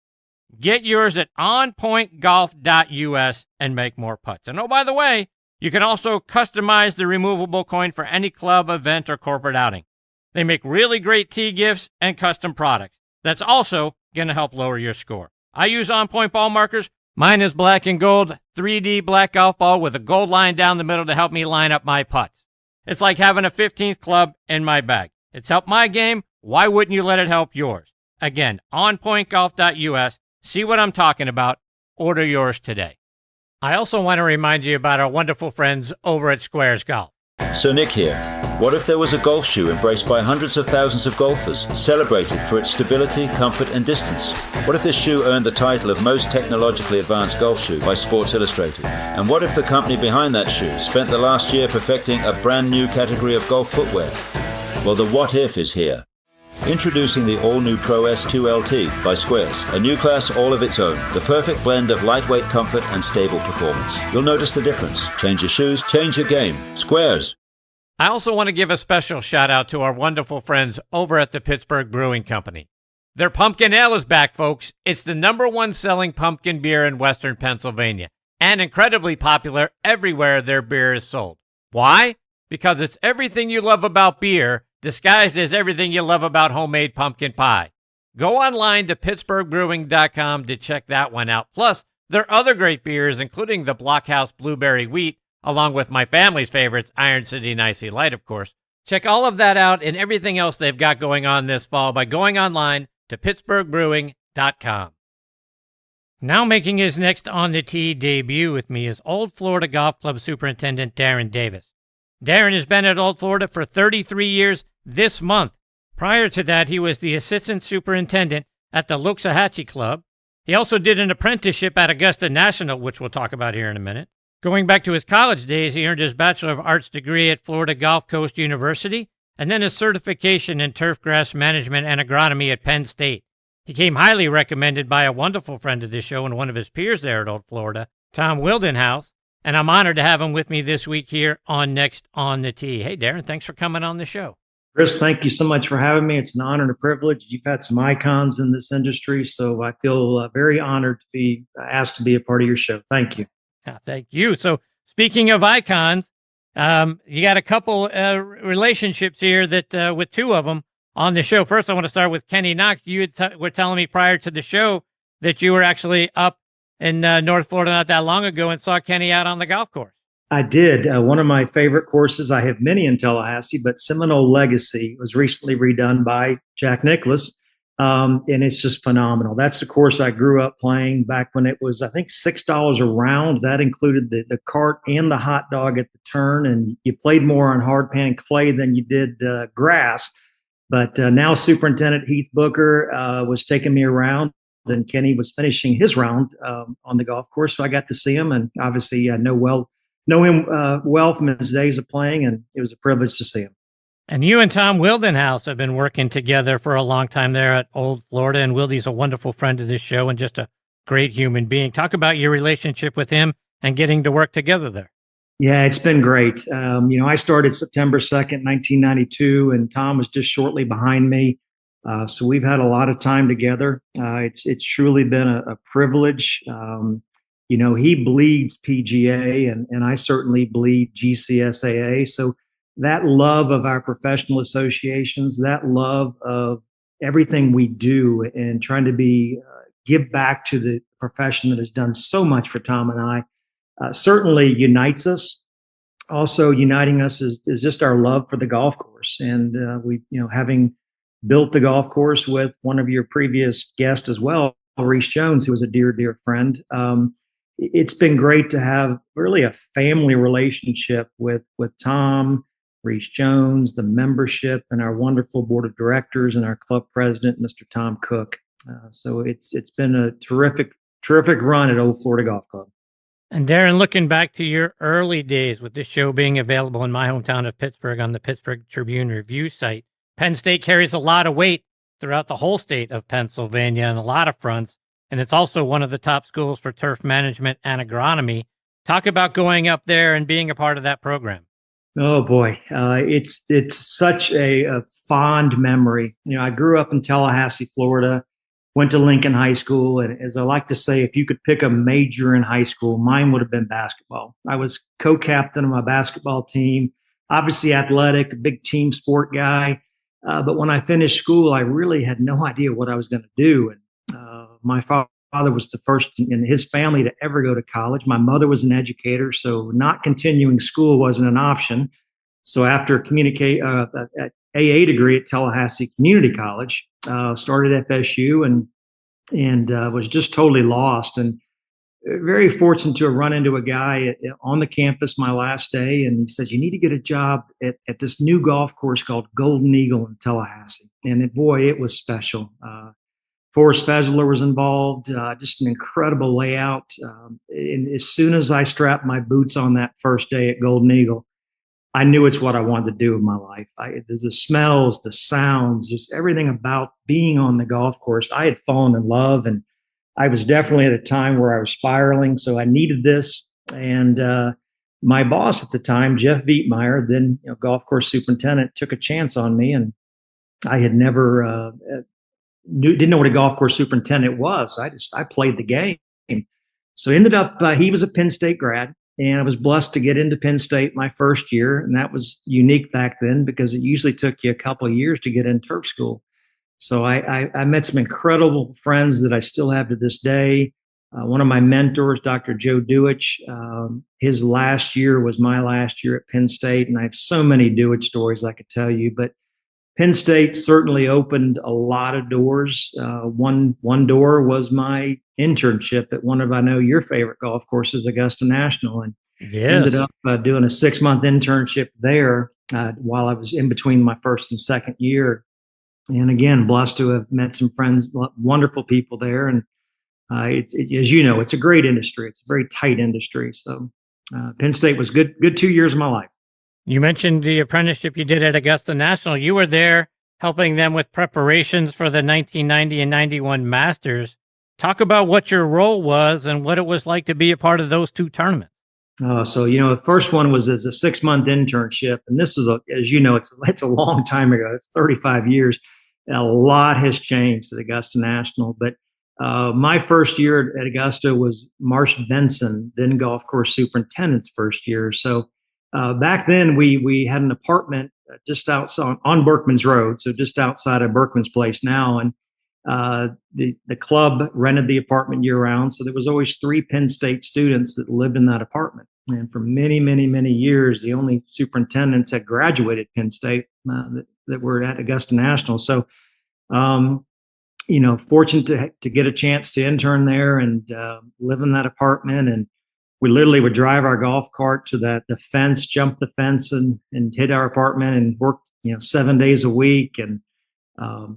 Get yours at onpointgolf.us and make more putts. And oh, by the way, you can also customize the removable coin for any club, event, or corporate outing. They make really great tee gifts and custom products. That's also going to help lower your score. I use on-point ball markers. Mine is black and gold, 3D black golf ball with a gold line down the middle to help me line up my putts. It's like having a 15th club in my bag. It's helped my game. Why wouldn't you let it help yours? Again, onpointgolf.us. See what I'm talking about. Order yours today. I also want to remind you about our wonderful friends over at Squares Golf. So Nick here. What if there was a golf shoe embraced by hundreds of thousands of golfers, celebrated for its stability, comfort and distance? What if this shoe earned the title of most technologically advanced golf shoe by Sports Illustrated? And what if the company behind that shoe spent the last year perfecting a brand new category of golf footwear? Well, the what if is here. Introducing the all-new Pro S2 LT by Squares, a new class all of its own, the perfect blend of lightweight comfort and stable performance. You'll notice the difference. Change your shoes, change your game. Squares. I also want to give a special shout out to our wonderful friends over at the Pittsburgh Brewing Company. Their pumpkin ale is back, folks. It's the #1 selling pumpkin beer in Western Pennsylvania, and incredibly popular everywhere their beer is sold. Why? Because it's everything you love about beer, disguised as everything you love about homemade pumpkin pie. Go online to pittsburghbrewing.com to check that one out. Plus, their other great beers, including the Blockhouse Blueberry Wheat, along with my family's favorites, Iron City and Icy Light, of course. Check all of that out and everything else they've got going on this fall by going online to pittsburghbrewing.com. Now making his next On the Tee debut with me is Old Florida Golf Club Superintendent Darren Davis. Darren has been at Old Florida for 33 years this month. Prior to that, he was the assistant superintendent at the Loxahatchee Club. He also did an apprenticeship at Augusta National, which we'll talk about here in a minute. Going back to his college days, he earned his Bachelor of Arts degree at Florida Gulf Coast University, and then his certification in turfgrass management and agronomy at Penn State. He came highly recommended by a wonderful friend of this show and one of his peers there at Old Florida, Tom Wildenhouse, and I'm honored to have him with me this week here on Next on the Tee. Hey, Darren, thanks for coming on the show. Chris, thank you so much for having me. It's an honor and a privilege. You've had some icons in this industry, so I feel very honored to be asked to be a part of your show. Thank you. Thank you. So speaking of icons, you got a couple relationships here that with two of them on the show. First, I want to start with Kenny Knox. You were telling me prior to the show that you were actually up in North Florida not that long ago and saw Kenny out on the golf course. I did. One of my favorite courses, I have many in Tallahassee, but Seminole Legacy was recently redone by Jack Nicklaus. And it's just phenomenal. That's the course I grew up playing back when it was, I think, $6 a round. That included the cart and the hot dog at the turn. And you played more on hard pan clay than you did grass. But now Superintendent Heath Booker was taking me around, and Kenny was finishing his round on the golf course. So I got to see him, and obviously I know him well from his days of playing, and it was a privilege to see him. And you and Tom Wildenhouse have been working together for a long time there at Old Florida, and Wildy's a wonderful friend of this show and just a great human being. Talk about your relationship with him and getting to work together there. Yeah, it's been great. I started September 2nd, 1992, and Tom was just shortly behind me. So we've had a lot of time together. It's truly been a privilege. He bleeds PGA, and I certainly bleed GCSAA. So that love of our professional associations, that love of everything we do, and trying to give back to the profession that has done so much for Tom and I, certainly unites us. Also uniting us is just our love for the golf course. And having built the golf course with one of your previous guests as well, Reese Jones, who was a dear, dear friend. It's been great to have really a family relationship with Tom, Reese Jones, the membership, and our wonderful board of directors and our club president, Mr. Tom Cook. So it's been a terrific run at Old Florida Golf Club. And Darren, looking back to your early days with this show being available in my hometown of Pittsburgh on the Pittsburgh Tribune Review site, Penn State carries a lot of weight throughout the whole state of Pennsylvania on a lot of fronts. And it's also one of the top schools for turf management and agronomy. Talk about going up there and being a part of that program. Oh boy, it's such a fond memory. I grew up in Tallahassee, Florida, went to Lincoln High School, and as I like to say, if you could pick a major in high school, mine would have been basketball. I was co-captain of my basketball team, obviously athletic, a big team sport guy. But when I finished school, I really had no idea what I was going to do. And my father was the first in his family to ever go to college. My mother was an educator, so not continuing school wasn't an option. So after an AA degree at Tallahassee Community College, started at FSU and was just totally lost. And very fortunate to have run into a guy on the campus my last day, and he said, "You need to get a job at this new golf course called Golden Eagle in Tallahassee." And boy, it was special. Forrest Fessler was involved, just an incredible layout. And as soon as I strapped my boots on that first day at Golden Eagle, I knew it's what I wanted to do with my life. The smells, the sounds, just everything about being on the golf course. I had fallen in love, and I was definitely at a time where I was spiraling. So I needed this. And my boss at the time, Jeff Vietmeyer, then golf course superintendent, took a chance on me. And I had never didn't know what a golf course superintendent was. I played the game. So ended up, he was a Penn State grad, and I was blessed to get into Penn State my first year. And that was unique back then because it usually took you a couple of years to get in turf school. So I met some incredible friends that I still have to this day. One of my mentors, Dr. Joe Dewich, his last year was my last year at Penn State. And I have so many Dewich stories I could tell you, but Penn State certainly opened a lot of doors. One door was my internship at one of, I know, your favorite golf courses, Augusta National, and ended up doing a 6-month internship there while I was in between my first and second year. And again, blessed to have met some friends, wonderful people there. And as you know, it's a great industry. It's a very tight industry. So Penn State was good 2 years of my life. You mentioned the apprenticeship you did at Augusta National. You were there helping them with preparations for the 1990 and 91 Masters. Talk about what your role was and what it was like to be a part of those two tournaments. So the first one was as a 6-month internship. And this is, as you know, it's a long time ago. It's 35 years. And a lot has changed at Augusta National. But my first year at Augusta was Marsh Benson, then golf course superintendent's first year. So back then, we had an apartment just outside on Berkman's Road, so just outside of Berkman's Place now. And the club rented the apartment year round, so there was always 3 Penn State students that lived in that apartment. And for many, many, many years, the only superintendents that graduated Penn State that were at Augusta National. So fortunate to get a chance to intern there and live in that apartment. And we literally would drive our golf cart to the fence, jump the fence, and hit our apartment and work 7 days a week. And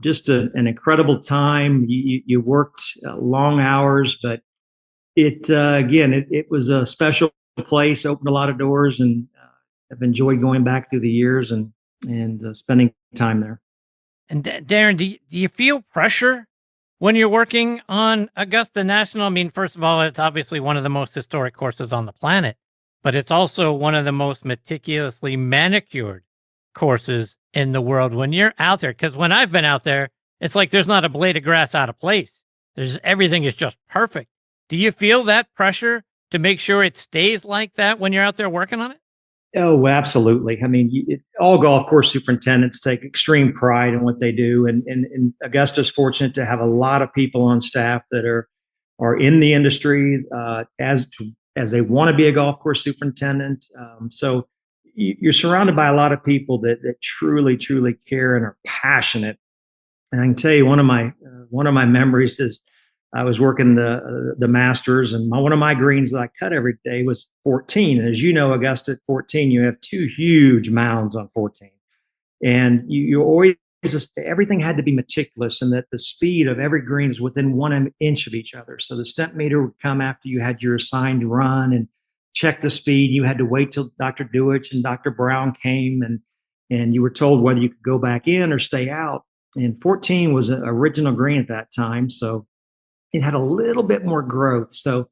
just an incredible time. You worked long hours, but it was a special place, opened a lot of doors, and I've enjoyed going back through the years and spending time there. And Darren, do you feel pressure when you're working on Augusta National? I mean, first of all, it's obviously one of the most historic courses on the planet, but it's also one of the most meticulously manicured courses in the world when you're out there. Because when I've been out there, it's like there's not a blade of grass out of place. Everything is just perfect. Do you feel that pressure to make sure it stays like that when you're out there working on it? Oh, absolutely. I mean, all golf course superintendents take extreme pride in what they do, and Augusta's fortunate to have a lot of people on staff that are in the industry as they want to be a golf course superintendent. So you're surrounded by a lot of people that truly care and are passionate. And I can tell you one of my memories is I was working the Masters, and one of my greens that I cut every day was 14. And as you know, Augusta at 14, you have two huge mounds on 14, and you always everything had to be meticulous, and that the speed of every green is within 1 inch of each other. So the step meter would come after you had your assigned run and check the speed. You had to wait till Dr. Dewich and Dr. Brown came, and you were told whether you could go back in or stay out. And 14 was an original green at that time, so it had a little bit more growth. So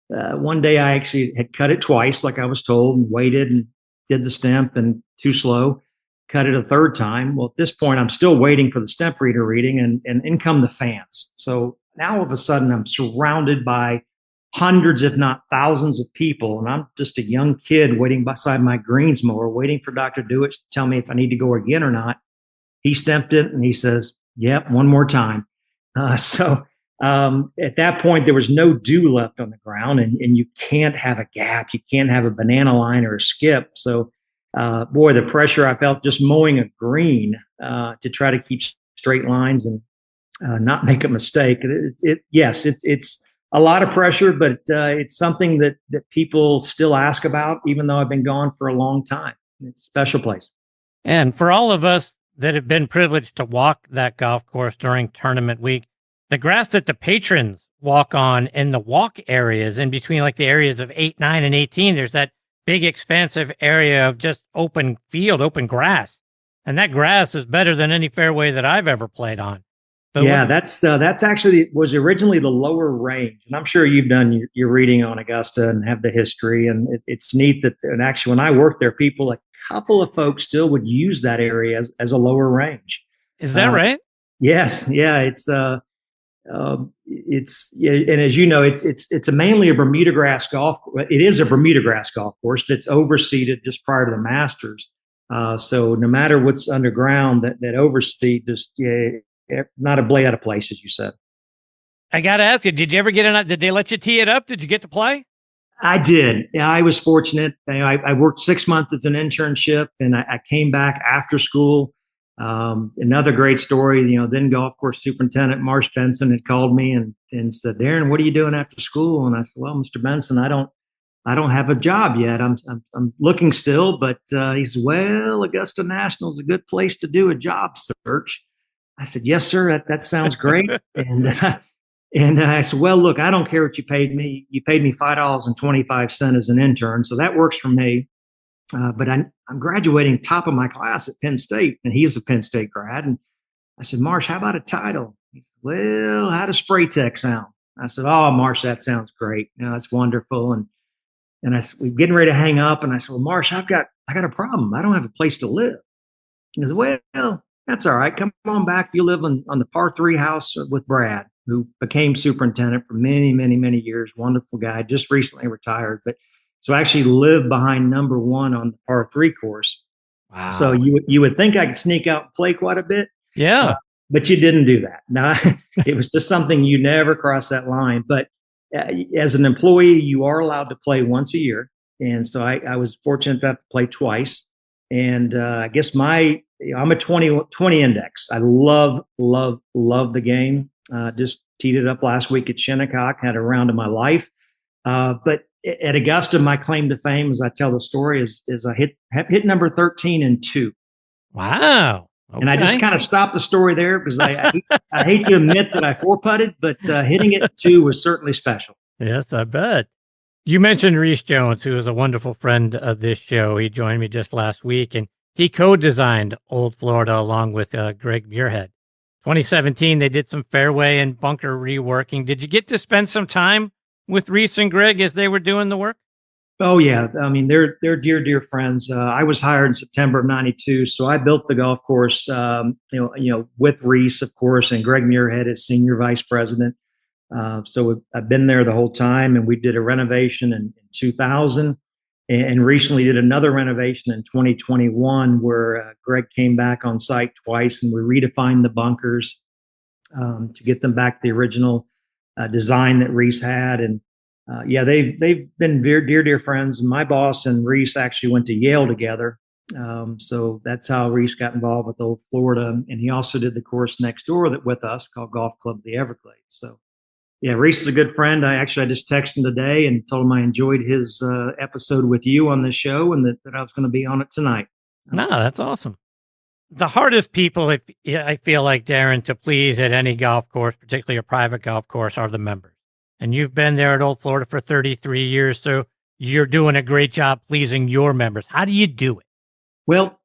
one day I actually had cut it twice, like I was told, and waited and did the stemp, and too slow, cut it a third time. Well, at this point, I'm still waiting for the stemp reader reading, and in come the fans. So now all of a sudden I'm surrounded by hundreds, if not thousands of people. And I'm just a young kid waiting beside my greens mower, waiting for Dr. Dewich to tell me if I need to go again or not. He stamped it and he says, "Yep, one more time." At that point, there was no dew left on the ground, and you can't have a gap. You can't have a banana line or a skip. So, boy, the pressure I felt just mowing a green to try to keep straight lines and not make a mistake. It's a lot of pressure, but it's something that people still ask about, even though I've been gone for a long time. It's a special place. And for all of us that have been privileged to walk that golf course during tournament week, the grass that the patrons walk on in the walk areas in between, like the areas of 8, 9, and 18, there's that big expansive area of just open field, open grass. And that grass is better than any fairway that I've ever played on. But that's actually was originally the lower range. And I'm sure you've done your reading on Augusta and have the history. And it's neat that, and actually when I worked there, a couple of folks still would use that area as a lower range. Is that right? Yes. Yeah. And as you know, it's mainly a Bermuda grass golf. It is a Bermuda grass golf course that's overseeded just prior to the Masters. So no matter what's underground, that overseed just not a blade out of place, as you said. I got to ask you, did you ever did they let you tee it up? Did you get to play? I did. Yeah, I was fortunate. I worked 6 months as an internship, and I came back after school. Another great story, then golf course superintendent Marsh Benson had called me and said, "Darren, what are you doing after school?" And I said, "Well, Mr. Benson, I don't have a job yet. I'm looking still." But he said, "Well, Augusta National is a good place to do a job search." I said, "Yes, sir. That sounds great." And I said, "Well, look, I don't care what you paid me. You paid me $5.25 as an intern, so that works for me. But I'm graduating top of my class at Penn State," and he's a Penn State grad. And I said, "Marsh, how about a title?" He said, "Well, how does spray tech sound?" I said, "Oh, Marsh, that sounds great. That's wonderful." And I said, we're getting ready to hang up. And I said, "Well, Marsh, I got a problem. I don't have a place to live." He goes, "Well, that's all right. Come on back. You live on the par 3 house with Brad, who became superintendent for many, many, many years. Wonderful guy, just recently retired. But so I actually lived behind number 1 on the par 3 course. Wow. So you would think I could sneak out and play quite a bit. Yeah. But you didn't do that. No, it was just something you never cross that line. But as an employee, you are allowed to play once a year. And so I was fortunate to have to play twice. And I guess I'm a 20 index. I love the game. Just teed it up last week at Shinnecock, had a round of my life. But at Augusta, my claim to fame, as I tell the story, is I hit number 13 and 2. Wow. Okay. And I just kind of stopped the story there because I hate to admit that I four-putted, but hitting it 2 was certainly special. Yes, I bet. You mentioned Reese Jones, who is a wonderful friend of this show. He joined me just last week, and he co-designed Old Florida along with Greg Muirhead. 2017, they did some fairway and bunker reworking. Did you get to spend some time with Reese and Greg as they were doing the work? Oh yeah, I mean they're dear friends. I was hired in September of '92, so I built the golf course, with Reese, of course, and Greg Muirhead as senior vice president. So I've been there the whole time, and we did a renovation in 2000, and recently did another renovation in 2021 where Greg came back on site twice, and we redefined the bunkers to get them back to the original design that Reese had. And they've been dear friends. My boss and Reese actually went to Yale together. So that's how Reese got involved with Old Florida. And he also did the course next door with us called Golf Club the Everglades. So yeah, Reese is a good friend. I just texted him today and told him I enjoyed his episode with you on this show and that I was going to be on it tonight. No, that's awesome. The hardest people, I feel like, Darren, to please at any golf course, particularly a private golf course, are the members. And you've been there at Old Florida for 33 years, so you're doing a great job pleasing your members. How do you do it? Well,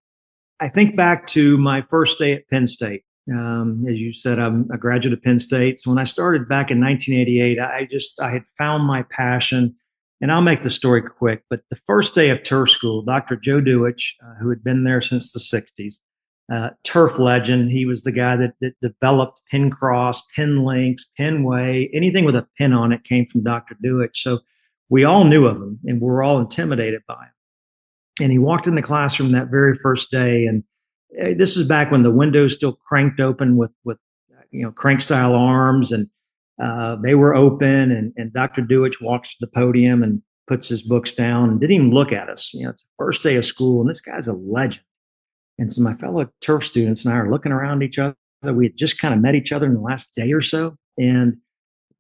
I think back to my first day at Penn State. As you said, I'm a graduate of Penn State. So when I started back in 1988, I had found my passion. And I'll make the story quick, but the first day of turf school, Dr. Joe Dewich, who had been there since the 60s, turf legend. He was the guy that developed pin cross, pin links, pin way, anything with a pin on it came from Dr. Dewich. So we all knew of him and we were all intimidated by him. And he walked in the classroom that very first day. And this is back when the windows still cranked open with crank style arms, and they were open. And Dr. Dewich walks to the podium and puts his books down and didn't even look at us. It's the first day of school, and this guy's a legend. And so my fellow turf students and I are looking around each other. We had just kind of met each other in the last day or so and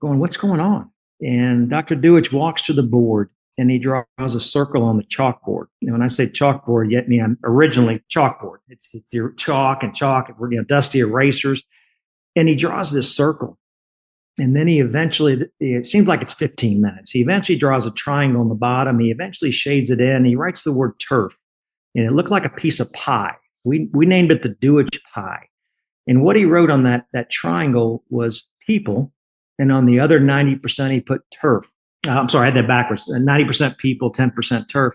going, what's going on? And Dr. Dewich walks to the board and he draws a circle on the chalkboard. When I say chalkboard, yet me, I'm originally chalkboard. It's your chalk, we're dusty erasers. And he draws this circle. And then he eventually, it seems like it's 15 minutes. He eventually draws a triangle on the bottom. He eventually shades it in. He writes the word turf. And it looked like a piece of pie. We named it the Dewich pie. And what he wrote on that triangle was people. And on the other 90%, he put turf. I'm sorry, I had that backwards. 90% people, 10% turf.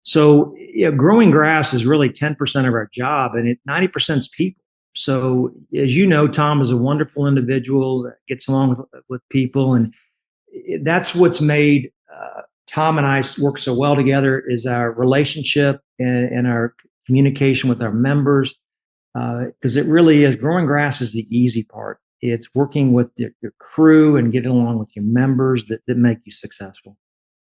So growing grass is really 10% of our job, and 90% is people. So as you know, Tom is a wonderful individual that gets along with people. And that's what's made Tom and I work so well together is our relationship and our communication with our members. Because it really is, growing grass is the easy part. It's working with your crew and getting along with your members that make you successful.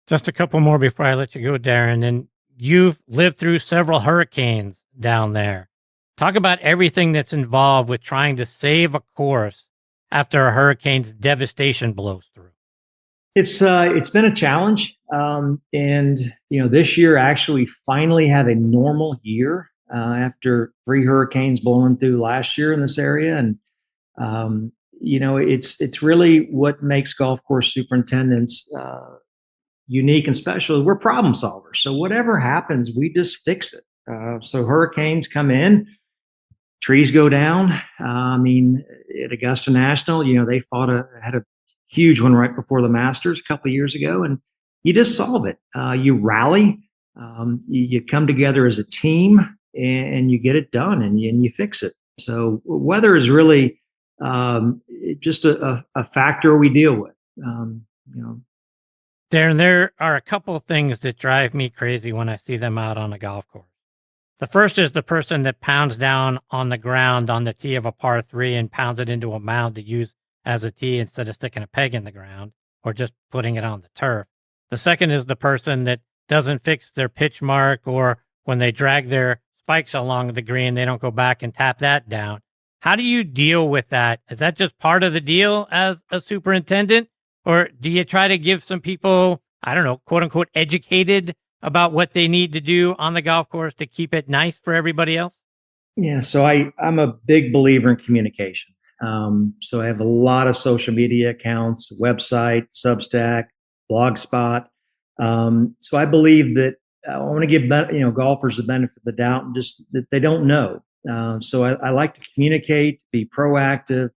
Just a couple more before I let you go, Darren. And you've lived through several hurricanes down there. Talk about everything that's involved with trying to save a course after a hurricane's devastation blows through. It's been a challenge. And this year actually finally have a normal year after 3 hurricanes blowing through last year in this area. And it's really what makes golf course superintendents unique and special. We're problem solvers. So whatever happens, we just fix it. So hurricanes come in, trees go down. At Augusta National, they had a huge one right before the Masters a couple of years ago, and you just solve it. You rally, you come together as a team, and you get it done, and you fix it. So weather is really just a factor we deal with. Darren, there are a couple of things that drive me crazy when I see them out on a golf course. The first is the person that pounds down on the ground on the tee of a par 3 and pounds it into a mound to use as a tee instead of sticking a peg in the ground or just putting it on the turf. The second is the person that doesn't fix their pitch mark, or when they drag their spikes along the green, they don't go back and tap that down. How do you deal with that? Is that just part of the deal as a superintendent? Or do you try to give some people, I don't know, quote unquote, educated about what they need to do on the golf course to keep it nice for everybody else? Yeah, so I'm a big believer in communication. So I have a lot of social media accounts, website, Substack, Blogspot. So I believe that I want to give golfers the benefit of the doubt and just that they don't know. So I like to communicate, be proactive,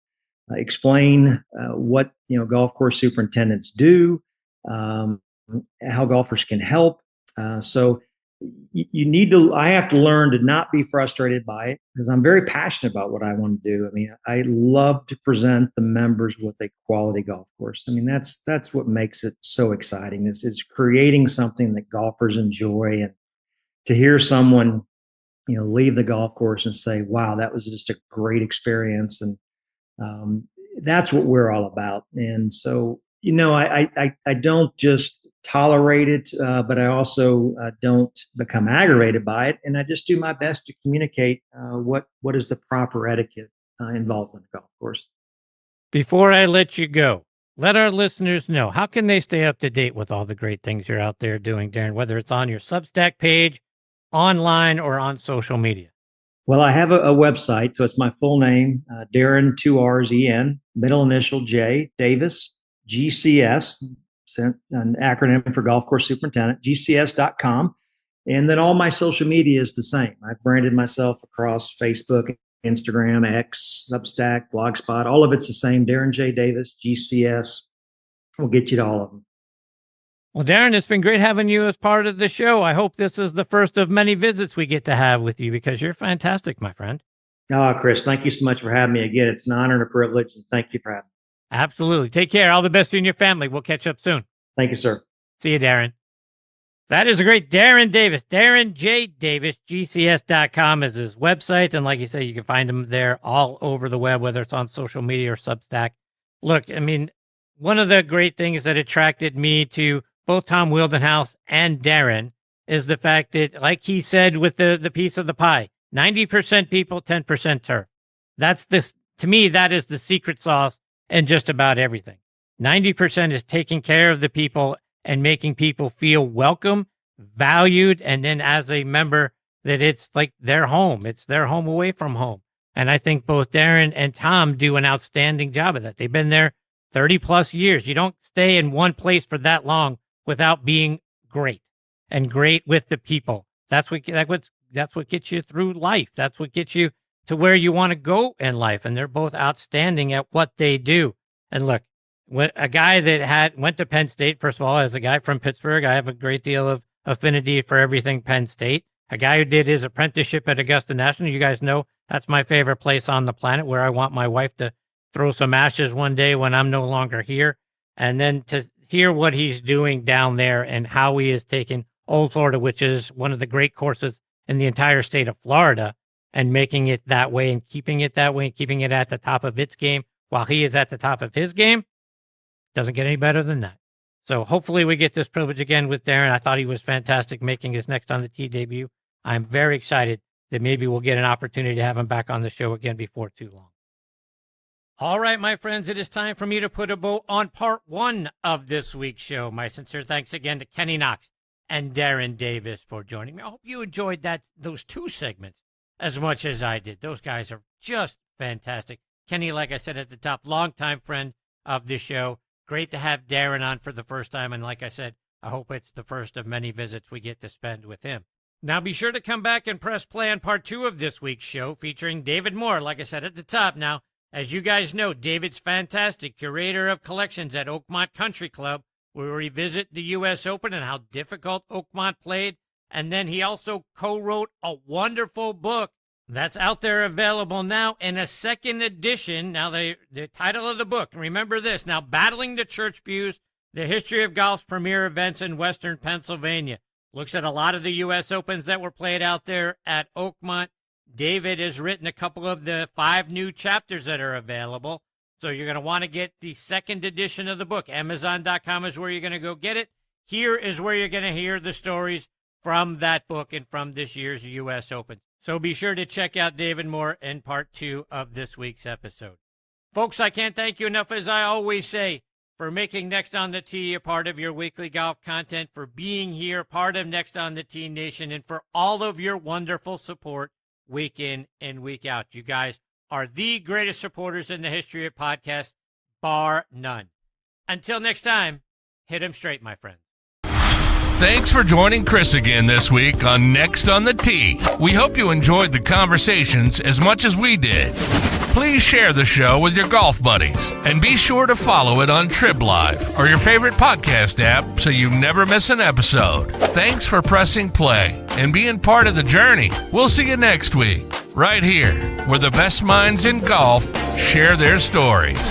explain what golf course superintendents do, how golfers can help. So you need to, I have to learn to not be frustrated by it because I'm very passionate about what I want to do. I mean, I love to present the members with a quality golf course. I mean, that's what makes it so exciting is creating something that golfers enjoy, and to hear someone, leave the golf course and say, wow, that was just a great experience. And that's what we're all about. And so, I don't just tolerate it, but I also don't become aggravated by it. And I just do my best to communicate what is the proper etiquette involved in the golf course. Before I let you go, let our listeners know, how can they stay up to date with all the great things you're out there doing, Darren, whether it's on your Substack page, online, or on social media? Well, I have a website, so it's my full name, Darren, 2 R's, E-N, middle initial J, Davis, GCS, an acronym for Golf Course Superintendent, gcs.com. And then all my social media is the same. I've branded myself across Facebook, Instagram, X, Substack, Blogspot. All of it's the same, Darren J. Davis, GCS. We'll get you to all of them. Well, Darren, it's been great having you as part of the show. I hope this is the first of many visits we get to have with you because you're fantastic, my friend. Oh, Chris, thank you so much for having me again. It's an honor and a privilege, and thank you for having me. Absolutely. Take care. All the best to you and your family. We'll catch up soon. Thank you, sir. See you, Darren. That is a great Darren Davis. Darren J. Davis, GCS.com is his website. And like you say, you can find him there all over the web, whether it's on social media or Substack. Look, I mean, one of the great things that attracted me to both Tom Wildenhouse and Darren is the fact that, like he said with the piece of the pie, 90% people, 10% turf. That's this, to me, that is the secret sauce in just about everything. 90% is taking care of the people and making people feel welcome, valued, and then as a member that it's like their home. It's their home away from home. And I think both Darren and Tom do an outstanding job of that. They've been there 30 plus years. You don't stay in one place for that long without being great and great with the people. That's what gets you through life. That's what gets you to where you want to go in life. And they're both outstanding at what they do. And look, a guy that went to Penn State, first of all, as a guy from Pittsburgh, I have a great deal of affinity for everything Penn State. A guy who did his apprenticeship at Augusta National. You guys know that's my favorite place on the planet, where I want my wife to throw some ashes one day when I'm no longer here. And then to hear what he's doing down there and how he is taking Old Florida, which is one of the great courses in the entire state of Florida, and making it that way and keeping it that way and keeping it at the top of its game while he is at the top of his game. Doesn't get any better than that. So hopefully we get this privilege again with Darren. I thought he was fantastic making his next on the tee debut. I'm very excited that maybe we'll get an opportunity to have him back on the show again before too long. All right, my friends, it is time for me to put a bow on part one of this week's show. My sincere thanks again to Kenny Knox and Darren Davis for joining me. I hope you enjoyed those two segments as much as I did. Those guys are just fantastic. Kenny, like I said at the top, longtime friend of the show. Great to have Darren on for the first time. And like I said, I hope it's the first of many visits we get to spend with him. Now be sure to come back and press play on part two of this week's show featuring David Moore, like I said at the top. Now, as you guys know, David's fantastic, curator of collections at Oakmont Country Club, where we revisit the U.S. Open and how difficult Oakmont played. And then he also co-wrote a wonderful book that's out there available now in a second edition. Now, the title of the book, remember this, now, Battling the Church Pews, the History of Golf's Premier Events in Western Pennsylvania. Looks at a lot of the U.S. Opens that were played out there at Oakmont. David has written a couple of the 5 new chapters that are available. So you're going to want to get the second edition of the book. Amazon.com is where you're going to go get it. Here is where you're going to hear the stories from that book and from this year's U.S. Open. So be sure to check out David Moore in part 2 of this week's episode. Folks, I can't thank you enough, as I always say, for making Next on the Tee a part of your weekly golf content, for being here, part of Next on the Tee Nation, and for all of your wonderful support week in and week out. You guys are the greatest supporters in the history of podcasts, bar none. Until next time, hit 'em straight, my friends. Thanks for joining Chris again this week on Next on the Tee. We hope you enjoyed the conversations as much as we did. Please share the show with your golf buddies and be sure to follow it on Trib Live or your favorite podcast app so you never miss an episode. Thanks for pressing play and being part of the journey. We'll see you next week, right here, where the best minds in golf share their stories.